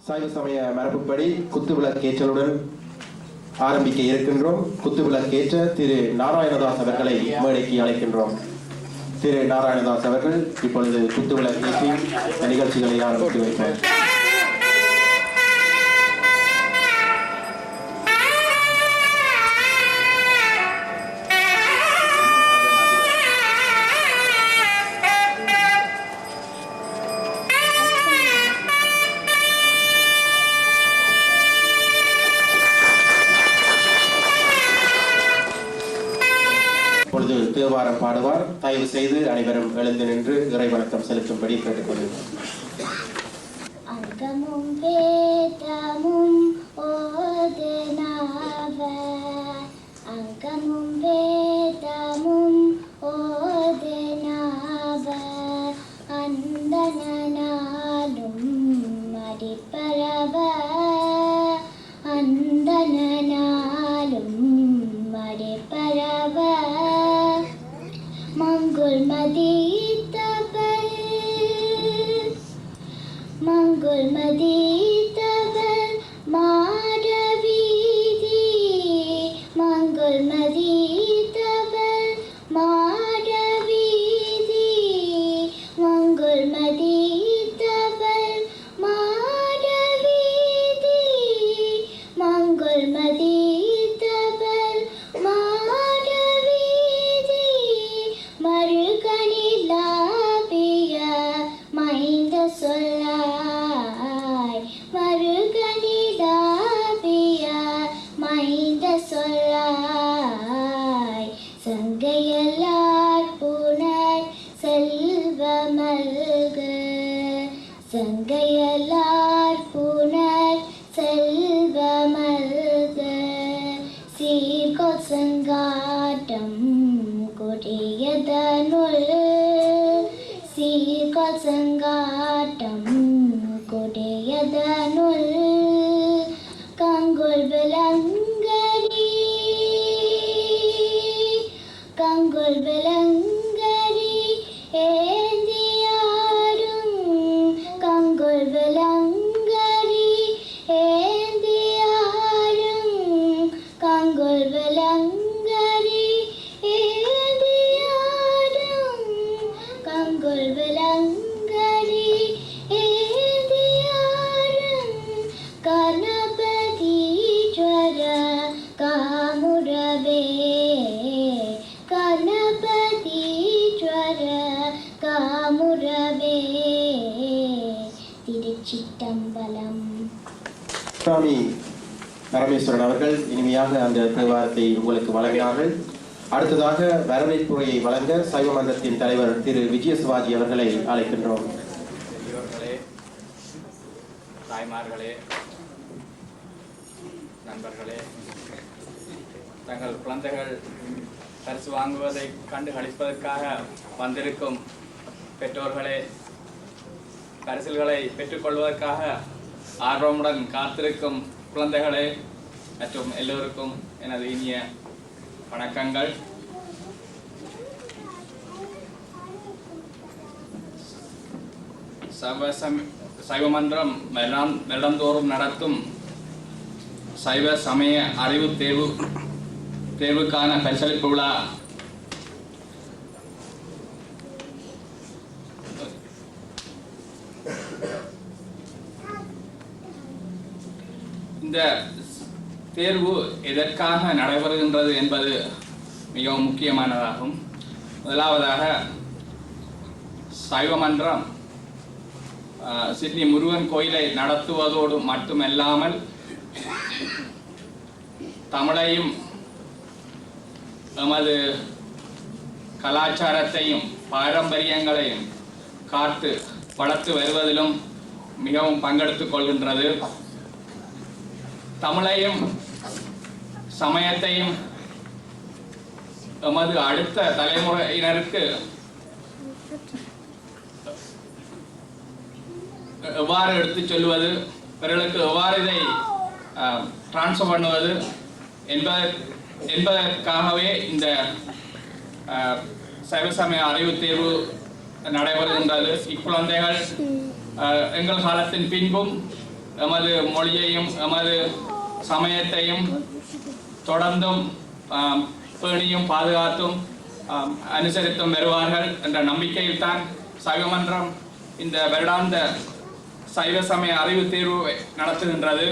சைவ சமய மரபுப்படி குத்துவிளக்கேற்றலுடன் ஆரம்பிக்க இருக்கின்றோம். குத்துவிளக்கேற்ற திரு நாராயணதாஸ் அவர்களை மேடைக்கு அழைக்கின்றோம். திரு நாராயணதாஸ் அவர்கள் இப்பொழுது குத்துவிளக்கேற்றி நிகழ்ச்சிகளை ஆரம்பித்து வைப்பார். தேவாரம் பாடுவார். தயவு செய்து அனைவரும் எழுந்து நின்று இறை வணக்கம் செலுத்தும்படி கேட்டுக்கொள்கிறோம். அங்கமும் வேதமும் ஓதனாவ, அங்கமும் வேதமும் ஓதனாவ, அந்தனாலும் மடிப்பரவ, அந்தனாலும் மடிப்பரவ, மங்குள் மதித்தவள், மங்குள் மதித்தவள் மாடவீதி, மங்குள் மதித்தவள் மாடவீதி, மங்குள் மதித்தவள் மாடவீதி, மங்குள் மதித்தவள் மாடவீதி, மறுகணிலாவிய மைந்த சொல்லாய், மறுகணிலாவிய மைந்த சொல்லாய், சங்கையல்லார் புனர் செல்வ மல்கு, சங்கையல்லார் புனர் செல்வ மல்கு, சீர்கொள் சங்காட்டம் கொடியதனுள், சீர்கொள் சங்காட்டம் கொடியதனுள், கங்குள் விலங்கரி, கங்குள் விலங்கரி ஏந்தியாடும், கங்குள் விலங்கரி ஏந்தியாடும், கங்குள் விலங்கரி ஏந்தியாடும், கங்குள் விலங்கரி ஏந்தியாடும், கணபதீஸ்வர காமுரவே, கணபதீஸ்வர காமுரவே, திருச்சிட்டம்பலம். சுவாமி பரமேஸ்வரன் அவர்கள் இனிமையாக அந்த தேவாரத்தை உங்களுக்கு வழங்கினார்கள். அடுத்ததாக வரவேற்புரையை வழங்க சைவ மன்றத்தின் தலைவர் திரு விஜய சிவாஜி அவர்களை அழைக்கின்றோம். பெரியோர்களே, தாய்மார்களே, நண்பர்களே, தங்கள் குழந்தைகள் பரிசு வாங்குவதை கண்டு களிப்பதற்காக வந்திருக்கும் பெற்றோர்களே, பரிசுகளை பெற்றுக்கொள்வதற்காக ஆர்வமுடன் காத்திருக்கும் குழந்தைகளே மற்றும் எல்லோருக்கும் எனது இனிய வணக்கங்கள். சைவ மன்றம் வருடந்தோறும் நடத்தும் சைவ சமய அறிவு தேர்வுக்கான பரிசளிப்பு விழா இந்த தேர்வு எதற்காக நடைபெறுகின்றது என்பது மிகவும் முக்கியமானதாகும். முதலாவதாக சைவ மன்றம் சிட்னி முருகன் கோயிலை நடத்துவதோடு மட்டுமல்லாமல் தமிழையும் எமது கலாச்சாரத்தையும் பாரம்பரியங்களையும் காத்து வளர்த்து வருவதிலும் மிகவும் பங்கெடுத்துக் கொள்கின்றது. தமிழையும் சமயத்தையும் எமது அடுத்த தலைமுறையினருக்கு எவ்வாறு எடுத்துச் சொல்வது, பிறர்களுக்கு எவ்வாறு இதை டிரான்ஸ்ஃபர் பண்ணுவது என்பதற்காகவே இந்த சைவ சமய அறிவு தேர்வு நடைபெறுகின்றது. இக்குழந்தைகள் எங்கள் காலத்தின் பின்பும் எமது மொழியையும் எமது சமயத்தையும் தொடர்ந்தும் பேணியும் பாதுகாத்தும் அனுசரித்தும் வருவார்கள் என்ற நம்பிக்கையில் தான் சைவமன்றம் இந்த வருடாந்த சைவ சமய அறிவு தேர்வு நடத்துகின்றது.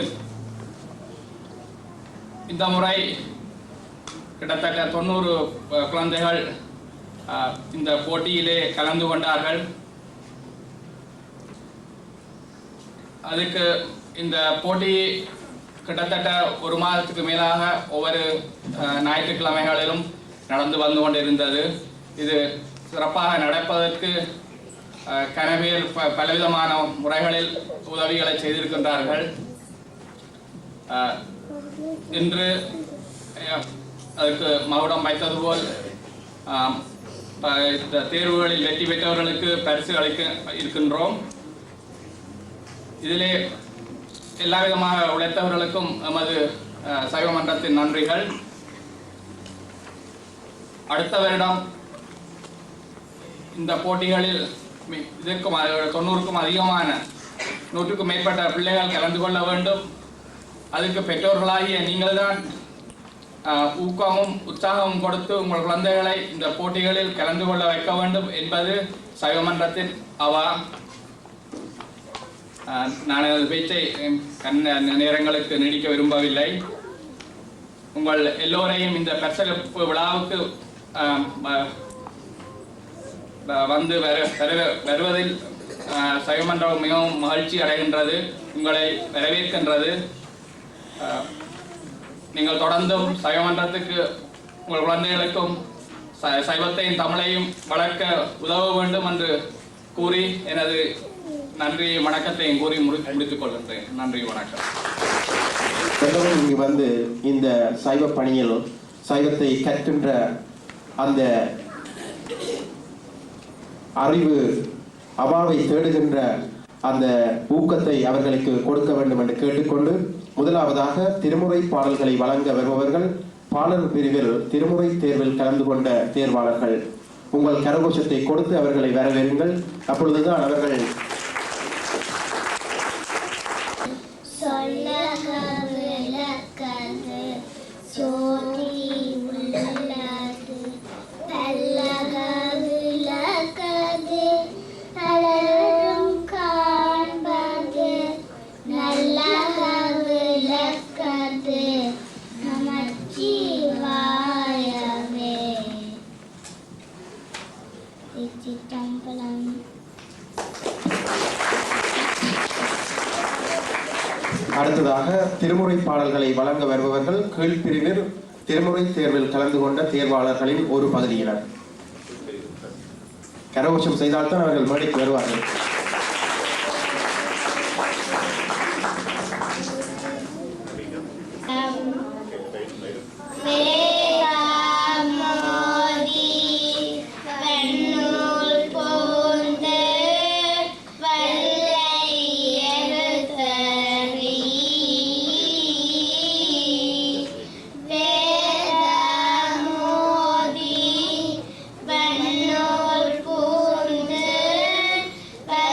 இந்த முறை கிட்டத்தட்ட 90 குழந்தைகள் இந்த போட்டியிலே கலந்து கொண்டார்கள். அதுக்கு இந்த போட்டி கிட்டத்தட்ட ஒரு மாதத்துக்கு மேலாக ஒவ்வொரு ஞாயிற்றுக்கிழமைகளிலும் நடந்து வந்து கொண்டிருந்தது. இது சிறப்பாக நடப்பதற்கு கனவேல் பலவிதமான முறைகளில் உதவிகளை செய்திருக்கின்றார்கள். இன்று அதுக்கு மகுடம் வைத்தது போல் தேர்வுகளில் வெற்றி பெற்றவர்களுக்கு பரிசு அளிக்க இருக்கின்றோம். இதிலே எல்லா விதமாக உழைத்தவர்களுக்கும் எமது சைவ மன்றத்தின் நன்றிகள். அடுத்த வருடம் இந்த போட்டிகளில் இதற்கும் 90க்கும் அதிகமான 100க்கும் மேற்பட்ட பிள்ளைகள் கலந்து கொள்ள வேண்டும். அதுக்கு பெற்றோர்களாகிய நீங்கள் தான் ஊக்கமும் உற்சாகமும் கொடுத்து உங்கள் குழந்தைகளை இந்த போட்டிகளில் கலந்து கொள்ள வைக்க வேண்டும் என்பது சைவ மன்றத்தின் அவா. நான் எனது பேச்சை நேரங்களுக்கு நீடிக்க விரும்பவில்லை. உங்கள் எல்லோரையும் இந்த பரிசளிப்பு விழாவுக்கு வந்து வருவதில் சைவமன்றம் மிகவும் மகிழ்ச்சி அடைகின்றது, உங்களை வரவேற்கின்றது. நீங்கள் தொடர்ந்தும் சைவமன்றத்துக்கு உங்கள் குழந்தைகளுக்கும் சைவத்தையும் தமிழையும் வளர்க்க உதவ வேண்டும் என்று கூறி எனது நன்றி வணக்கத்தையும் கூறி முடித்துக் கொள்கின்றேன். நன்றி, வணக்கம். இங்கு வந்து இந்த சைவ பணியில் சைவத்தை கற்கின்ற அந்த அறிவு அவாவை தேடுகின்ற அந்த ஊக்கத்தை அவர்களுக்கு கொடுக்க வேண்டும் என்று கேட்டுக்கொண்டு, முதலாவதாக திருமுறை பாடல்களை வழங்க வருபவர்கள் பாடல் பிரிவில் திருமுறை தேர்வில் கலந்து கொண்ட தேர்வாளர்கள். உங்கள் கரகோஷத்தை கொடுத்து அவர்களை வரவேறுங்கள். அப்பொழுதுதான் அவர்கள் அடுத்ததாக திருமுறை பாடல்களை வழங்க வருபவர்கள் கீழ்பிரிவில் திருமுறை தேர்வில் கலந்து கொண்ட தேர்வாளர்களின் ஒரு பகுதியினர். கரகோஷம் செய்தால்தான் அவர்கள் மேடைக்கு வருவார்கள். Bye.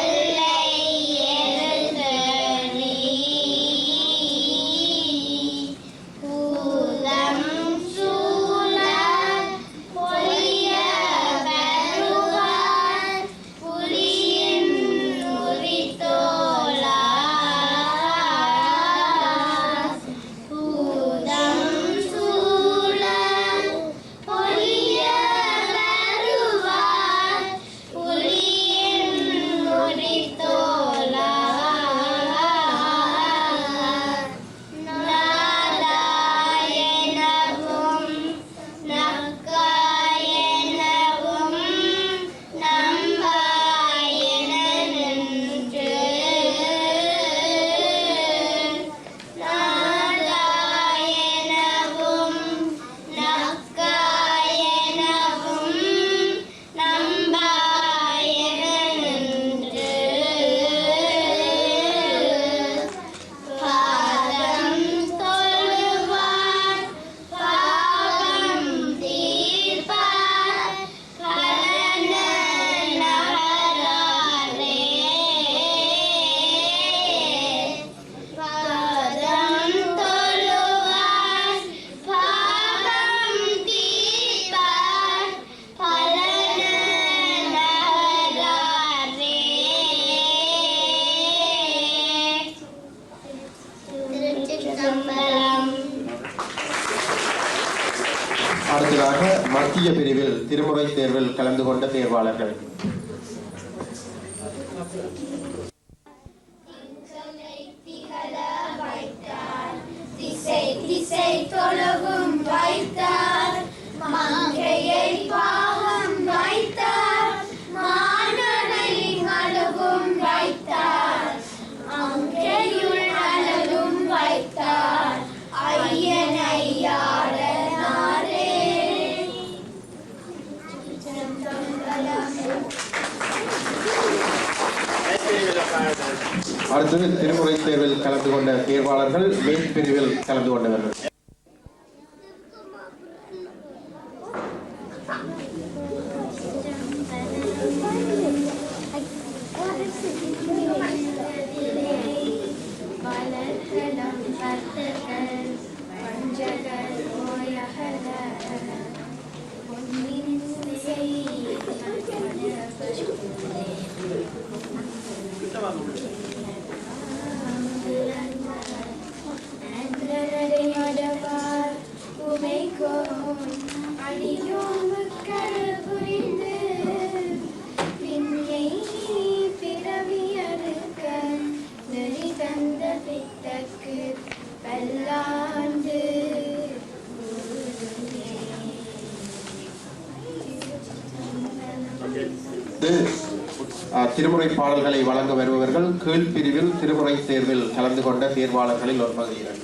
அடுத்ததாக மத்திய பிரிவில் திருமுறை தேர்வில் கலந்து கொண்ட தேர்வாளர்கள். திசை தொழவும் வைத்தார், மங்கையை பாகம் வைத்தார், மாணவனை மழுவும் வைத்தார், அங்கையுள் அழகும் வைத்தார், ஐயனையாட நாரே. அடுத்தது திருமுறை தேர்வில் கலந்து கொண்ட தேர்வாளர்கள் மேல் பிரிவில் கலந்து கொண்டவர்கள். திருமுறை பாடல்களை வழங்க வருபவர்கள் கீழ் பிரிவில் திருமுறை தேர்வில் கலந்து கொண்ட தேர்வாளர்களில் ஒரு பகுதியினர்.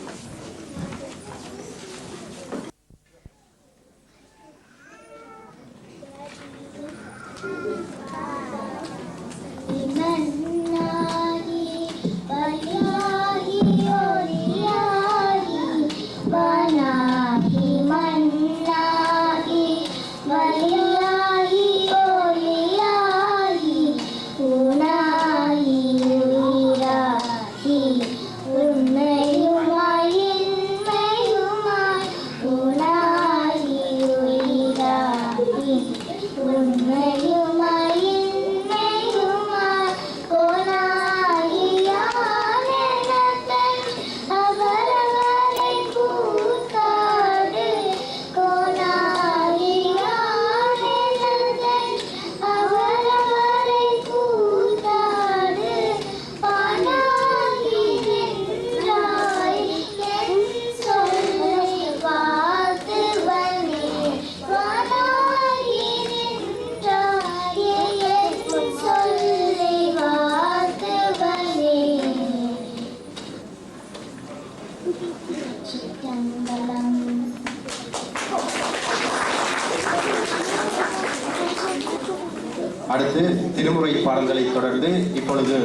அடுத்து திருமுறை பாடல்களை தொடர்ந்து இப்பொழுது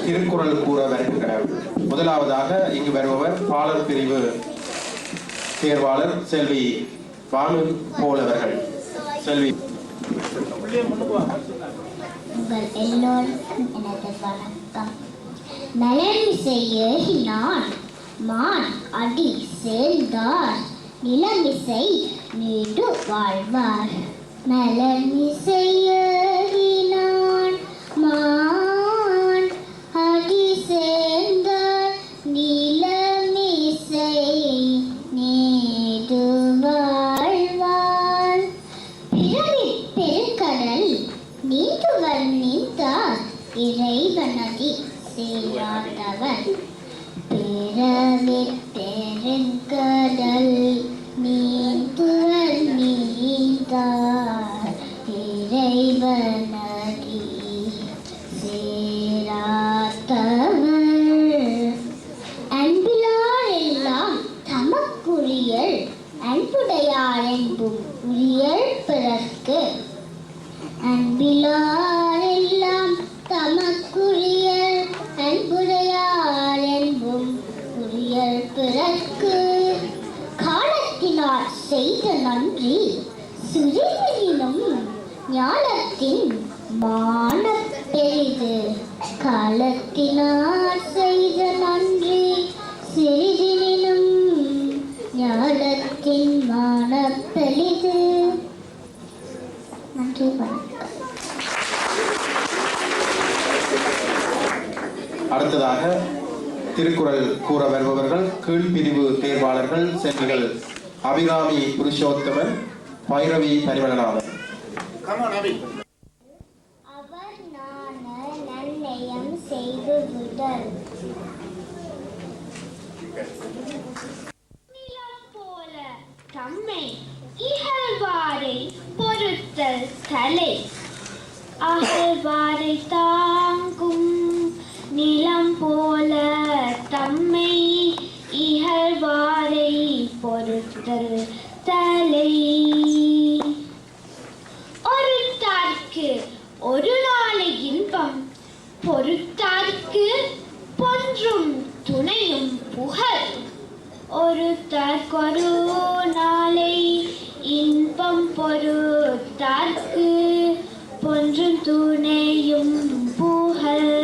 திருக்குறள் கூற வருகின்றனர். முதலாவதாக இங்கு வருபவர் பாடல் பிரிவு தேர்வாளர் செல்வி பானு போலவர்கள். செல்வி. உங்கள் எல்லோருக்கும் எனது வணக்கம். நலமிசை ஏகினான் மான் அடி சேர்ந்தார், நிலமிசை நீடு வாழ்வார். நலமிசை ஏகினான் மான் அடி சேர்ந்தார், நிலமிசை நீடு வாழ்வார். பிறவி பெருங்கடல் நீந்துவர் நீந்தார், இறைவனடி சேராதவர். பிறவி பெருங்கடல் நீந்துவர் நீந்தார், இறைவனடி சேராதவர். அன்பிலார் எல்லாம் தமக்குரியல், அன்புடையார் என்பும் உரியல் பிறர்க்கு. அன்பிலார் எல்லாம் தமக்குரியல், அன்புடையார் என்பும் உரியல் பிறர்க்கு. காலத்தினார் செய்த நன்றி சிறிதெனினும் ஞானத்தின் மானப் பெரிது. காலத்தினார் செய்த நன்றி சிறிதெனினும் ஞானத்தின் மானப் பெரிது. நன்றி, வணக்கம். அடுத்ததாக திருக்குறள் கூற வருபவர்கள் கீழ்பிரிவு தேர்வாளர்கள் செல்விகள் அபிராமி புருஷோத்தமன், பைரவி பரிமளநாதன். அவர் நாண நன்னயம் செய்து விடல். நிலம் போல தம்மை இகழ்வாரை பொறுத்தல் தலை. அகழ்வாரை தாங்கும் நிலம் போல தம்மை இகழ்வாரை பொறுத்தல் தலை. ஒருத்தார்க்கு ஒரு நாளை இன்பம், பொறுத்தார்க்கு பொன்றும் துணையும் புகழ். ஒருத்தார்க்கொரு நாளை இன்பம், பொறுத்தார்க்கு பொன்றும் துணையும் புகழ்.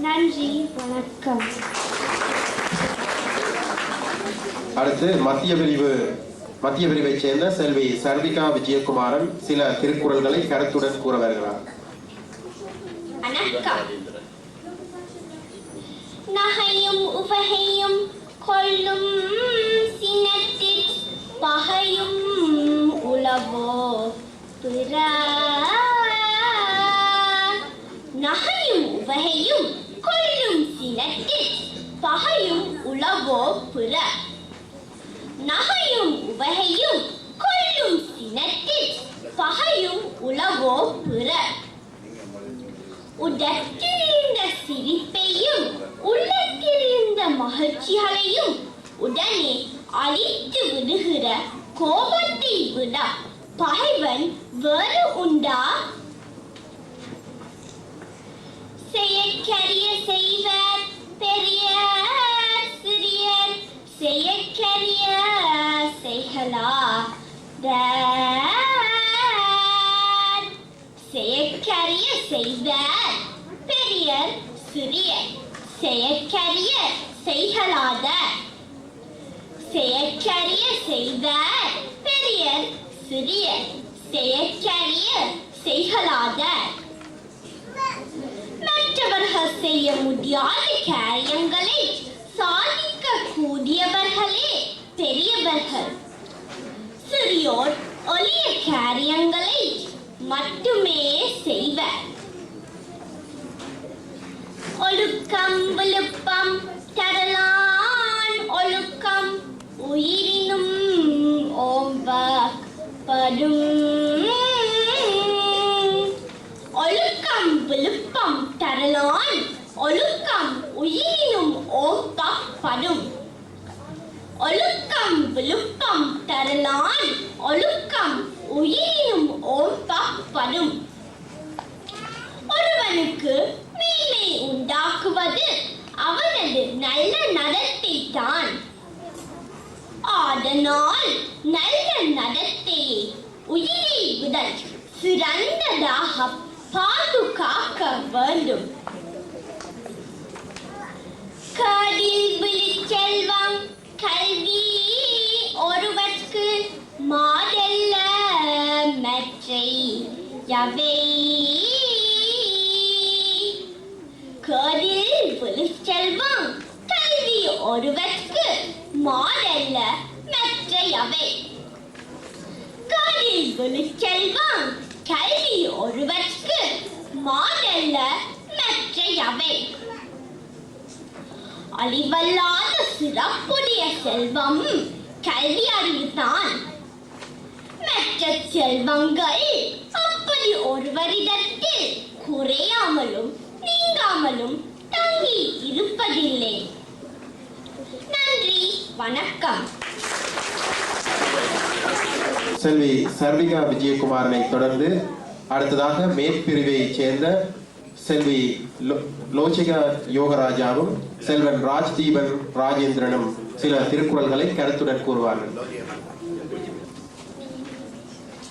நன்றி, வணக்கம். அடுத்து மத்திய பிரிவைச் சேர்ந்த செல்வி சர்விகா விஜயகுமாரன் சில திருக்குறள்களை கருத்துடன் கூற வருகிறார். வணக்கம். நகையும் உவகையும் கொள்ளும் சினத்திற் பகையும் உளவோ பிற. நகையும் உவகையும் கொள்ளும் சினத்திற் பகையும் உளவோ பிற. நகையும் உவகையும் கொள்ளும் சினத்திற் பகையும் உளவோ பிற. உடற்றிருந்த சிரிப்பையும் உள்ளத்திருந்த மகிழ்ச்சிகளையும் உடனே அழித்து விடுகிற கோபத்தை விட பகைவன் வேறு உண்டா? செயற்கரிய செய்வர் பெரியர் சிறியர், செயற்கரிய செய்கலாதார். செயற்கரிய செய்வர் பெரியர் சிறியர், செயற்கரிய செய்கலாதார். செயற்கரிய செய்வர் பெரியர் சிறியர், செயற்கரிய செய்கலாதார். மற்றவர்கள் செய்ய முடியாத காரியங்களை சாதிக்க கூடியவர்களே பெரியவர்கள். சிறியோர் எளிய காரியங்களை மட்டுமே செய்வர். ஒழுக்கம் விழுப்பம் தரலான் ஒழுக்கம் உயிரினும் ஓம்பப்படும். ஒழுக்கம் விழுப்பம் தரலான் ஒழுக்கம் உயிரினும் ஓம்பப்படும். ஒழுக்கம் விழுப்பம் தரலான் ஒழுக்கம் உயிரினும் ஓம்பப்படும். ஒருவனுக்கு மேன்மை உண்டாக்குவது அவனது நல்ல நடத்தை தான். அதனால் நல்ல நடத்தையை உயிரை விட சிறந்ததாக பாதுகாக்க வேண்டும். காடில் விழிச்செல்வம் கல்வி ஒருவர்க்கு மாடல்ல மற்றை யவை. காடில் விழிச்செல்வம் கல்வி ஒருவர்க்கு மாடல்ல மற்ற யவை. காடில் விழிச்செல்வம் கல்வி ஒருவர்க்கு மாடல்ல மற்ற யவை. அழிவல்லாத சிறப்புடைய செல்வம் கல்வி அறிவுதான். மற்ற செல்வங்கள் அப்படி ஒருவரிடத்தில் குறையாமலும் நீங்காமலும் தங்கி இருப்பதில்லை. நன்றி, வணக்கம். செல்வி சர்விகா விஜயகுமாரனை தொடர்ந்து அடுத்ததாக மேற்பிரிவைச் சேர்ந்த செல்வி லோச்சிகா யோகராஜாவும் செல்வன் ராஜ்தீபன் ராஜேந்திரனும் சில திருக்குறள்களை கருத்துடன் கூறுவார்கள்.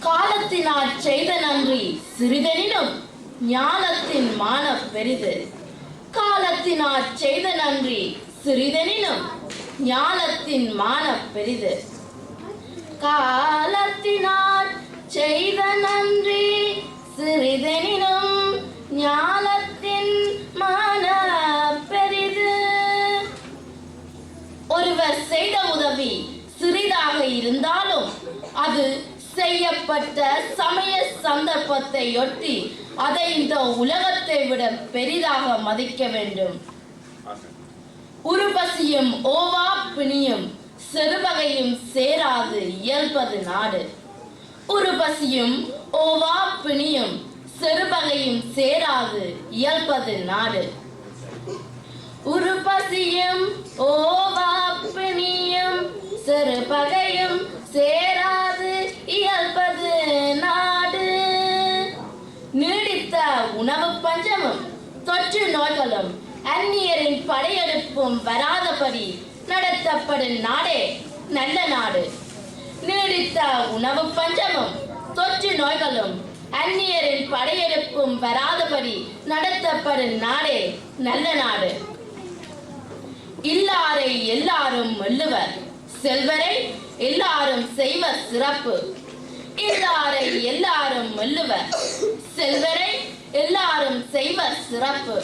காலத்தினாற் செய்த நன்றி சிறிதெனினும் ஞானத்தின் மான பெரிது. காலத்தினாற் செய்த நன்றி சிறிதெனினும் ஞானத்தின் மான பெரிது. காலத்தினாற் செய்த நன்றி சிறிதெனினும் ஞானத்தின் மான பெரிது. ஒருவர் செய்த உதவி சிறிதாக அது செய்யப்பட்ட சமய சந்தர்ப்பத்தை ஒட்டி அதை இந்த உலகத்தை விட பெரிதாக மதிக்க வேண்டும். உருபசியும் ஓவா பிணியும் சிறுவகையும் சேராது இயல்பது நாடு. உருபசியும் ஓவா பிணியும் சிறுவகையும் சேராது இயல்பது நாடு. உருபசியும் ஓவா பிணியும் சிறுபகையும் சேராது இயல்பது நாடு. நீடித்த உணவு பஞ்சமும் தொற்று நோய்களும் அந்நியரின் படையெடுப்பும் வராதபடி நடத்தப்படும் நாடே நல்ல நாடு. நீடித்த உணவு பஞ்சமும் தொற்று நோய்களும் அந்நியரின் படையெடுப்பும் வராதபடி நடத்தப்படும் நாடே நல்ல நாடு. இல்லாரை எல்லாரும் வெல்லுவர், செல்வரை எல்லாரும் செய்வர் சிறப்பு. இல்லாரை எல்லாரும் வெல்லுவர், செல்வரை எல்லாரும் செய்வர் சிறப்பு.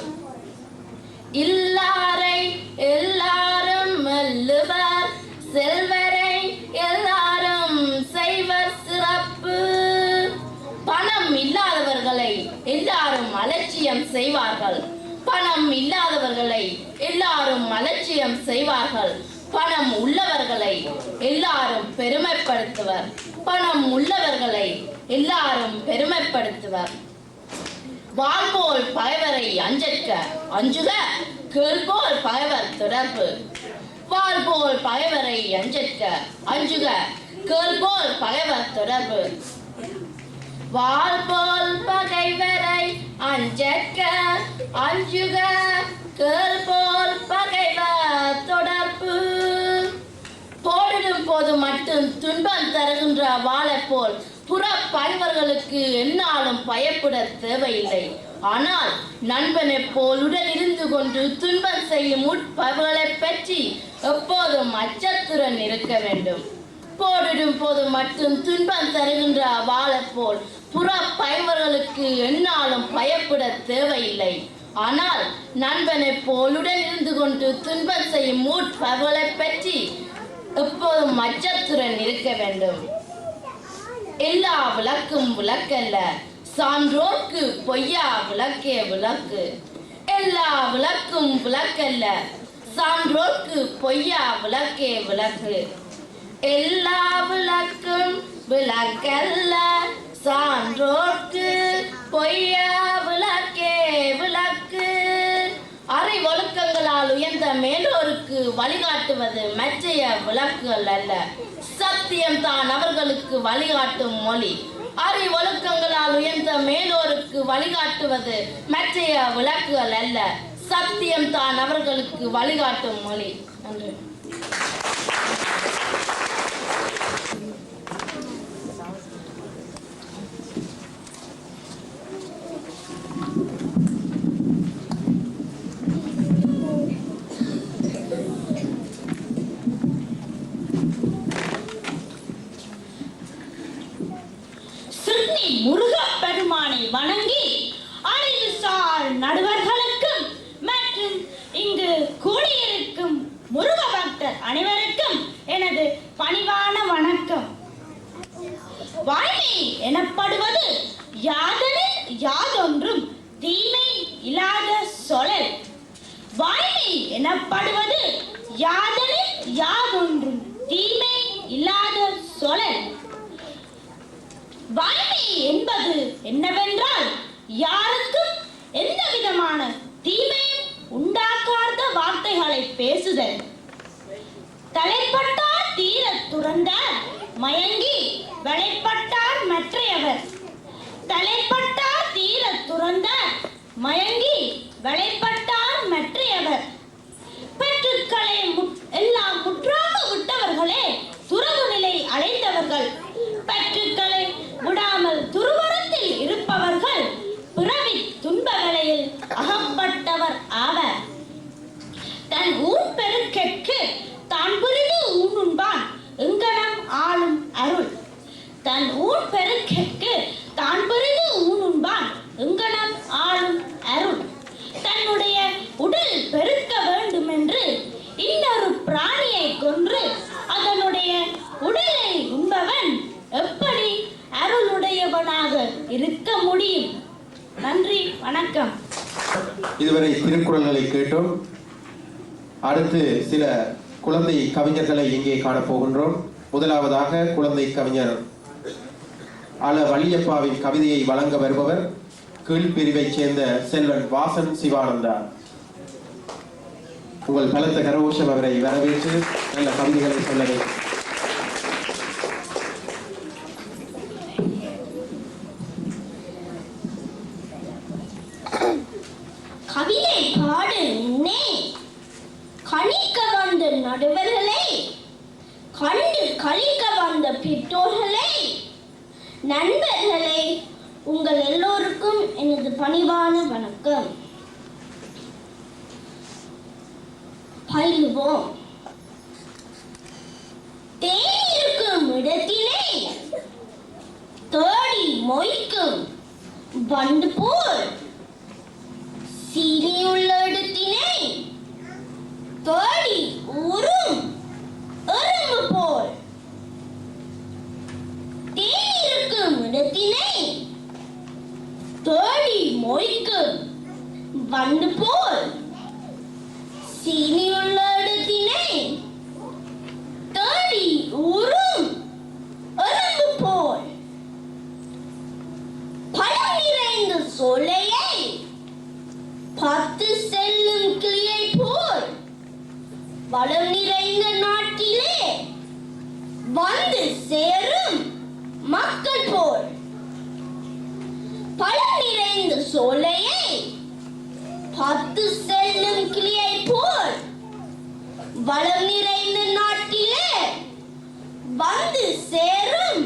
இல்லாரை எல்லாரும் வெல்லுவர், செல்வரை எல்லாரும் செய்வர் சிறப்பு. பணம் இல்லாதவர்களை எல்லாரும் அலட்சியம் செய்வார்கள். பணம் இல்லாதவர்களை எல்லாரும் அலட்சியம் செய்வார்கள். பணம் உள்ளவர்களை எல்லாரும் பெருமைப்படுத்துவர். பணம் உள்ளவர்களை எல்லாரும் பெருமைப்படுத்துவர். வாள்போல் பகைவரை அஞ்சற்க அஞ்சுக, கேள்போல் பகைவர் தொடர்பு. வாள்போல் பகைவரை அஞ்சற்க அஞ்சுக, கேள்போல் பகைவர் தொடர்பு. வாள்போல் பகைவரை அஞ்சற்க அஞ்சுக, கேள்போல் பகைவர் தொடர்பு. போரிடும் போது மட்டும் துன்பம் தருகின்ற வாளை போல் புற பகைவர்களுக்கு எந்நாளும் பயப்பட தேவையில்லை. ஆனால் நண்பனை போல் உடன் இருந்து கொண்டு துன்பம் செய்யும் உட்பகைவர்களை பற்றி எப்போதும் அச்சத்துடன் இருக்க வேண்டும். போரிடும் போது மட்டும் துன்பம் தருகின்ற வாளை போல் புற பகைவர்களுக்கு எந்நாளும் பயப்பட தேவையில்லை. ஆனால் நண்பனை போலுடன் இருந்து கொண்டு துன்பம் செய்யும் உட்பகைவர்களை பற்றி எப்போதும் அச்சத்துடன் இருக்க வேண்டும். எல்லா விளக்கும் விளக்கல்ல, சான்றோர்க்கு பொய்யா விளக்கே விளக்கு. எல்லா விளக்கும் விளக்கல்ல, சான்றோர்க்கு பொய்யா விளக்கே விளக்கு. எல்லா விளக்கும் விளக்கல்ல, சான்றோர்க்கு பொய்யா விளக்கே விளக்கு. அறிவொழுக்கங்களால் உயர்ந்த மேலோருக்கு வழிகாட்டுவது மற்றைய விளக்குகள் அல்ல, சத்தியம் தான் அவர்களுக்கு வழிகாட்டும் மொழி. அறிவொழுக்கங்களால் உயர்ந்த மேலோருக்கு வழிகாட்டுவது மற்றைய விளக்குகள் அல்ல, சத்தியம் தான் அவர்களுக்கு வழிகாட்டும் மொழி. நன்றி. முருகப்பெருமானை வணங்கி அறிவுசார் நடுவர்களுக்கும் மற்றும் இங்கு கூடியிருக்கும் முருக பக்தர் அனைவருக்கும் எனது பணிவான வணக்கம். வாய்மை எனப்படுவது யாதனில் யாதொன்றும் தீமை இல்லாத சொலல். வாய்மை எனப்படுவது யாதனில் யாதொன்றும் தீமை இல்லாத சொலல். வாய்மை என்பது என்னவென்றால் யாருக்கும் எந்த விதமான தீமையும் உண்டாக்காத வார்த்தைகளை பேசுதல். தலைப்பட்டார் தீர துறந்தார் மயங்கி வளைப்பட்டார் மற்றையவர். தலைப்பட்டார் தீர துறந்தார் மயங்கி வளைப்பட்டார் மற்றையவர். பெற்றுக்களை எல்லாம் முற்றாக விட்டவர்களே துறவு நிலை அடைந்தவர்கள். பற்றுக்களை விடாமல் துருவரத்தில் இருப்பவர்கள் பிறவி துன்ப வேளையில் அகப்பட்டவர் ஆவர். தன் ஊர் பெருக்கெற்கு தான் புரிது ஊனுண்பான் எங்கனம் ஆளும் அருள். தன் ஊர் பெருக்கெற்கு தான் புரிது ஊனுண்பான் எங்கனம் ஆளும் அருள். தன்னுடைய உடல் பெருக்க வேண்டும் என்று இன்னொரு பிராணியை கொன்று அதனுடைய உடலை உண்பவன் செல்வனாக இருக்க முடியும். நன்றி, வணக்கம். இதுவரை திருக்குறள்களை கேட்டோம். அடுத்து சில குழந்தை கவிஞர்களை இங்கே காணப்போகின்றோம். முதலாவதாக குழந்தை கவிஞர் அல வள்ளியப்பாவின் கவிதையை வழங்க வருபவர் கீழ்பிரிவைச் சேர்ந்த செல்வன் வாசன் சிவானந்தா. உங்கள் பலத்த கரகோஷம் அவரை வரவேற்று நல்ல கவிதைகளை சொல்ல வேண்டும். கவிதை பாடு நின்னே கணிக்க வந்த நடுவர்களே, கண்டு கழிக்க வந்த பெற்றோர்களே, நண்பர்களே, உங்கள் எல்லோருக்கும் எனது பணிவான வணக்கம். பயிலுவோம். தேனிருக்கும் இடத்திலே தேடி மொய்க்கும் வண்டு போல், சீனியுள்ள இடத்தினை தேடி ஊரும் எறும்பு போல், தேனிருக்கும் இடத்தினை தேடி மொய்க்கும் வண்டு போல், சீனியுள்ள இடத்தினை தேடி ஊரும் எறும்பு போல், பழம் நிறைந்த சோலையை பத்து செல்லும் கிளியை போல், வளம் நிறைந்த நாட்டிலே வந்து சேரும் மக்கள் போல், பழம் நிறைந்த சோலையை பத்து செல்லும் கிளியை போல், வளம் நிறைந்த நாட்டிலே வந்து சேரும்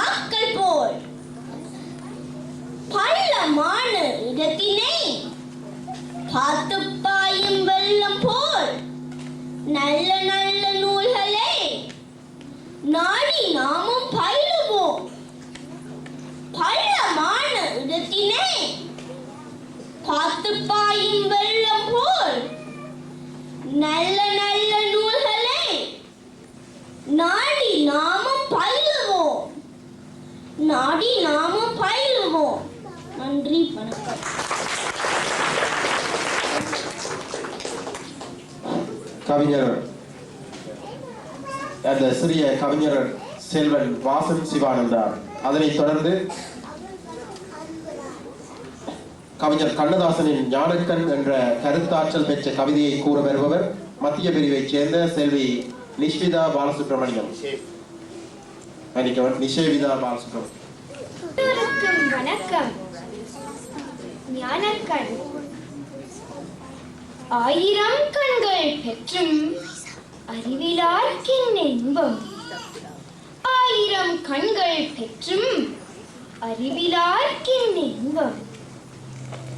மக்கள் போல், பள்ளமான இடத்தினை பார்த்து பாயும் வெள்ளம் போல், நல்ல நல்ல நூல்களை நாடி நாமும் பயிலுவோம். பள்ளமான இடத்தினை பார்த்து பாயும் வெள்ளம் போல், நல்ல நல்ல நூல்களை நாடி நாமும் பயிலுவோம். நாடி நாமும் பயிலுவோம். நன்றி, வணக்கம். கவிஞர் அந்த சிறிய கவிஞர் செல்வன் வாசன் சிவானந்தா. அதனைத் தொடர்ந்து கவிஞர் கண்ணதாசனின் ஞானக்கண் என்ற கருத்தாற்றல் பெற்ற கவிதையை கூற வருபவர் மத்திய பிரிவைச் சேர்ந்த செல்வி நிஷேவிதா பாலசுப்ரமணியம். நிஷேவிதா பாலசுப்ரமணியம். வணக்கம். ஞானக்கண். ஆயிரம் கண்கள் பெற்றும் அறிவிலார்க்கின் இன்பம், ஆயிரம் கண்கள் பெற்றும் அறிவிலார்க்கின் இன்பம்,